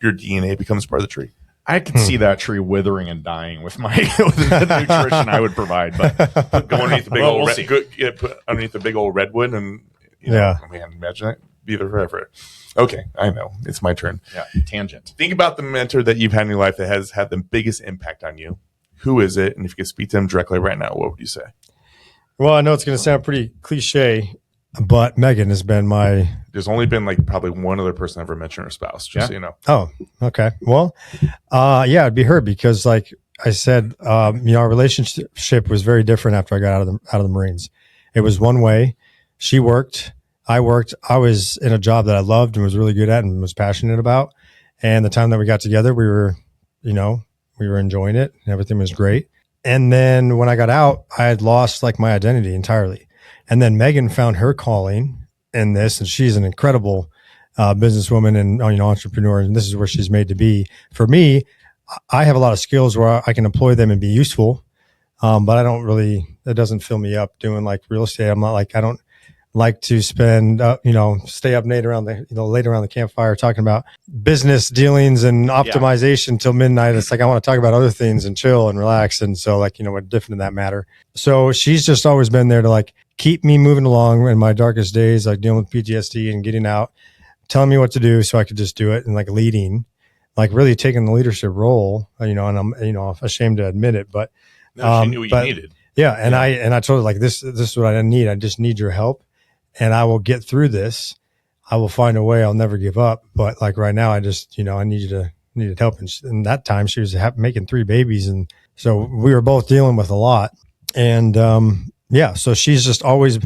DNA becomes part of the tree. I could see that tree withering and dying with the nutrition I would provide, but go underneath the big put underneath the big old redwood, and man, imagine that, be there forever. Okay, I know. It's my turn. Yeah, tangent. Think about the mentor that you've had in your life that has had the biggest impact on you. Who is it? And if you could speak to them directly right now, what would you say? Well, I know it's going to sound pretty cliche, but Megan has been There's only been probably one other person ever mentioned her spouse, just so you know. Oh, okay. Well, it'd be her because, like I said, our relationship was very different after I got out of the Marines. It was one way. She worked. I worked. I was in a job that I loved and was really good at and was passionate about. And the time that we got together, we were enjoying it and everything was great. And then when I got out, I had lost my identity entirely. And then Megan found her calling in this, and she's an incredible businesswoman and entrepreneur. And this is where she's made to be. For me, I have a lot of skills where I can employ them and be useful. But I don't really, it doesn't fill me up doing real estate. I'm not I don't like to spend, stay up late around the campfire talking about business dealings and optimization till midnight. It's I want to talk about other things and chill and relax. And so we're different in that matter. So she's just always been there to keep me moving along in my darkest days, dealing with PTSD and getting out, telling me what to do so I could just do it, and Mm-hmm. leading, really taking the leadership role, and I'm, ashamed to admit it, but she knew what you needed. Yeah. And I told her this is what I need. I just need your help. And I will get through this. I will find a way. I'll never give up. But right now, I just, I needed help. And that time she was making 3 babies. And so we were both dealing with a lot. And, so she's just always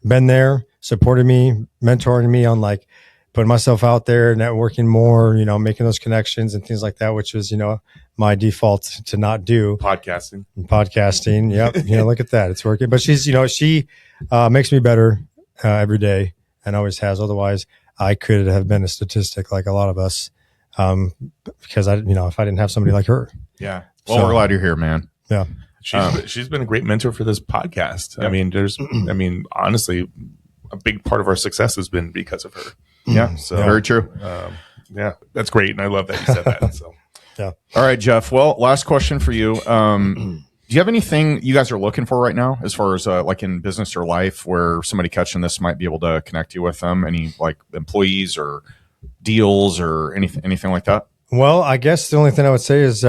been there, supported me, mentoring me on putting myself out there, networking more, making those connections and things like that, which was, my default to not do. Podcasting. Yep. Look at that. It's working. But she's, she makes me better every day and always has. Otherwise, I could have been a statistic like a lot of us because if I didn't have somebody like her. Yeah. Well, we're glad you're here, man. Yeah. She's been a great mentor for this podcast. Yep. Honestly, a big part of our success has been because of her. Yeah. So very true. That's great. And I love that you said that. So, yeah. All right, Jeff. Well, last question for you. Do you have anything you guys are looking for right now as far as in business or life where somebody catching this might be able to connect you with them? Any employees or deals or anything like that? Well, I guess the only thing I would say is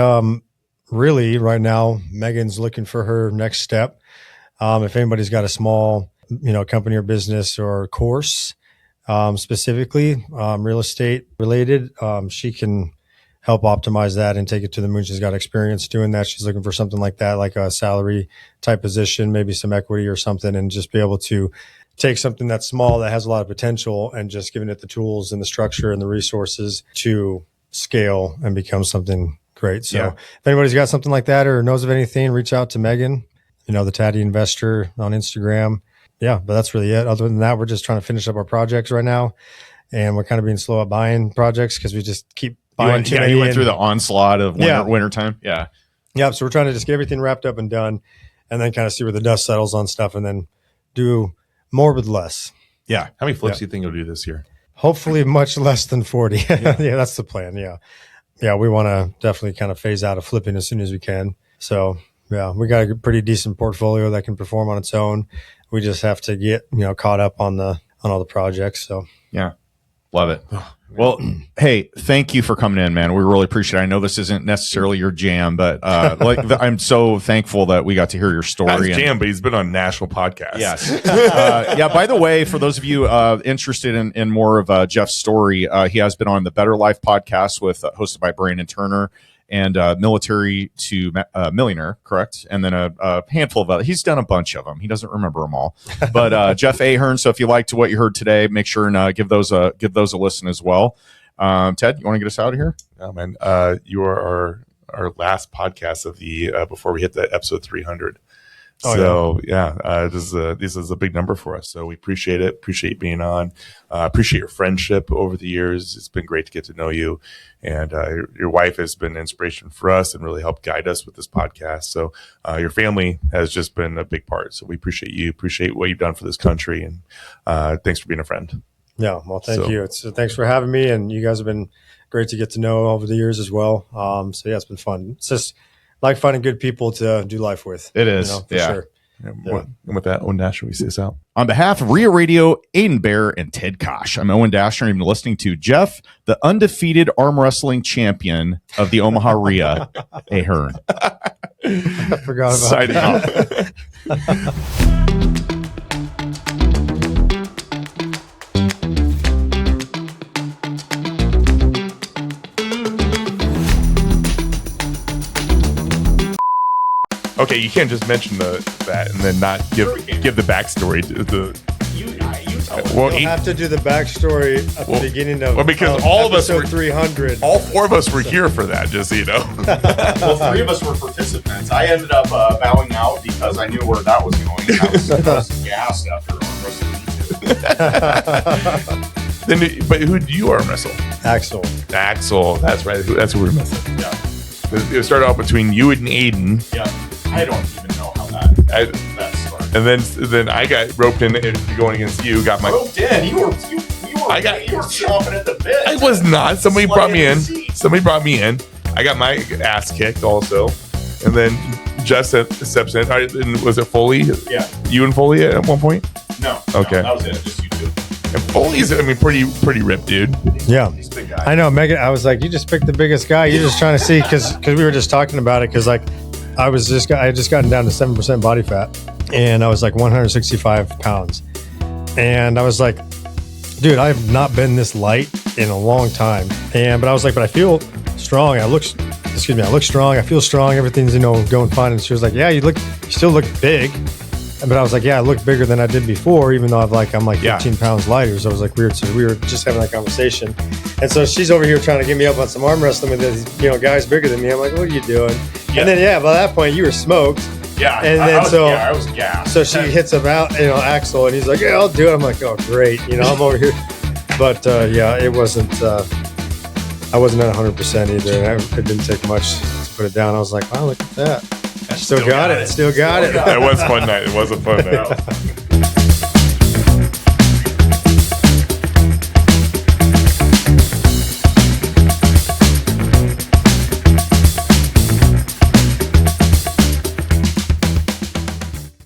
really right now, Megan's looking for her next step. If anybody's got a small, company or business or course, specifically real estate related, she can help optimize that and take it to the moon. She's got experience doing that. She's looking for something like that, like a salary type position, maybe some equity or something, and just be able to take something that's small that has a lot of potential and just giving it the tools and the structure and the resources to scale and become something great. So if anybody's got something like that or knows of anything, reach out to Megan, the Tatty Investor on Instagram. Yeah, but that's really it. Other than that, we're just trying to finish up our projects right now. And we're kind of being slow at buying projects because we just keep buying too many. You went through the onslaught of winter time. Yeah. Yeah. So we're trying to just get everything wrapped up and done and then kind of see where the dust settles on stuff and then do more with less. Yeah. How many flips do you think you'll do this year? Hopefully much less than 40. Yeah, that's the plan. Yeah. Yeah. We want to definitely kind of phase out of flipping as soon as we can. So yeah, we got a pretty decent portfolio that can perform on its own. We just have to get, caught up on all the projects. So yeah. Love it. Well, hey, thank you for coming in, man. We really appreciate it. I know this isn't necessarily your jam, but I'm so thankful that we got to hear your story. Not his jam, but he's been on national podcasts. Yes. Yeah. By the way, for those of you interested in more of Jeff's story, he has been on the Better Life podcast hosted by Brandon Turner, and Military to Millionaire, correct? And then a handful of others. He's done a bunch of them. He doesn't remember them all. But Jeff Ahern. So if you liked what you heard today, make sure and give those a listen as well. Ted, you want to get us out of here? Oh man, you are our last podcast of the before we hit the episode 300. This is a big number for us. So we appreciate it. Appreciate you being on. Appreciate your friendship over the years. It's been great to get to know you. And your wife has been an inspiration for us and really helped guide us with this podcast. So your family has just been a big part. So we appreciate you. Appreciate what you've done for this country. And thanks for being a friend. Yeah, well, thank you. Thanks for having me. And you guys have been great to get to know over the years as well. It's been fun. It's just like finding good people to do life with. It is, for sure. And with that, Owen Dashner, we say this out. On behalf of REIA Radio, Aiden Bear, and Ted Kaasch, I'm Owen Dashner, and you've been listening to Jeff, the undefeated arm wrestling champion of the Omaha REIA, Ahern. I forgot about Signing off. Okay, you can't just mention that and then not give the backstory to the. You have to do the backstory at the beginning of because all of us were 300. All four of us were here for that, just so you know. Well, three of us were participants. I ended up bowing out because I knew where that was going. I was gassed after arm wrestling. But who do you arm wrestle? Axel, that's right. That's who we're missing. Yeah. It started off between you and Aiden. Yeah. I don't even know how that started. And then I got roped in going against you. Got my roped in. You were chomping at the bit. I was not. Somebody brought me in. I got my ass kicked also, and then Jeff steps in. And was it Foley? Yeah. You and Foley at one point? No. Okay. No, that was it. Just you two. And Foley's, pretty ripped, dude. Yeah. He's a big guy. I know, Megan. I was like, you just picked the biggest guy. You're just trying to see because we were just talking about it because I had just gotten down to 7% body fat, and I was like 165 pounds, and I was like, dude, I have not been this light in a long time, but I was like, but I feel strong. I look strong. I feel strong. Everything's going fine. And she was like, yeah, you still look big. But I was like, yeah, I look bigger than I did before, even though I'm like 15 pounds lighter. So it was like weird. So we were just having that conversation. And so she's over here trying to get me up on some arm wrestling with these, guys bigger than me. I'm like, what are you doing? Yeah. And then, by that point, you were smoked. Yeah. And I then was gassed. So she hits him out, Axel, and he's like, yeah, I'll do it. I'm like, oh, great. I'm over here. But it wasn't, I wasn't at 100% either. It didn't take much to put it down. I was like, wow, look at that. Still got it. It was a fun night. It was a fun night.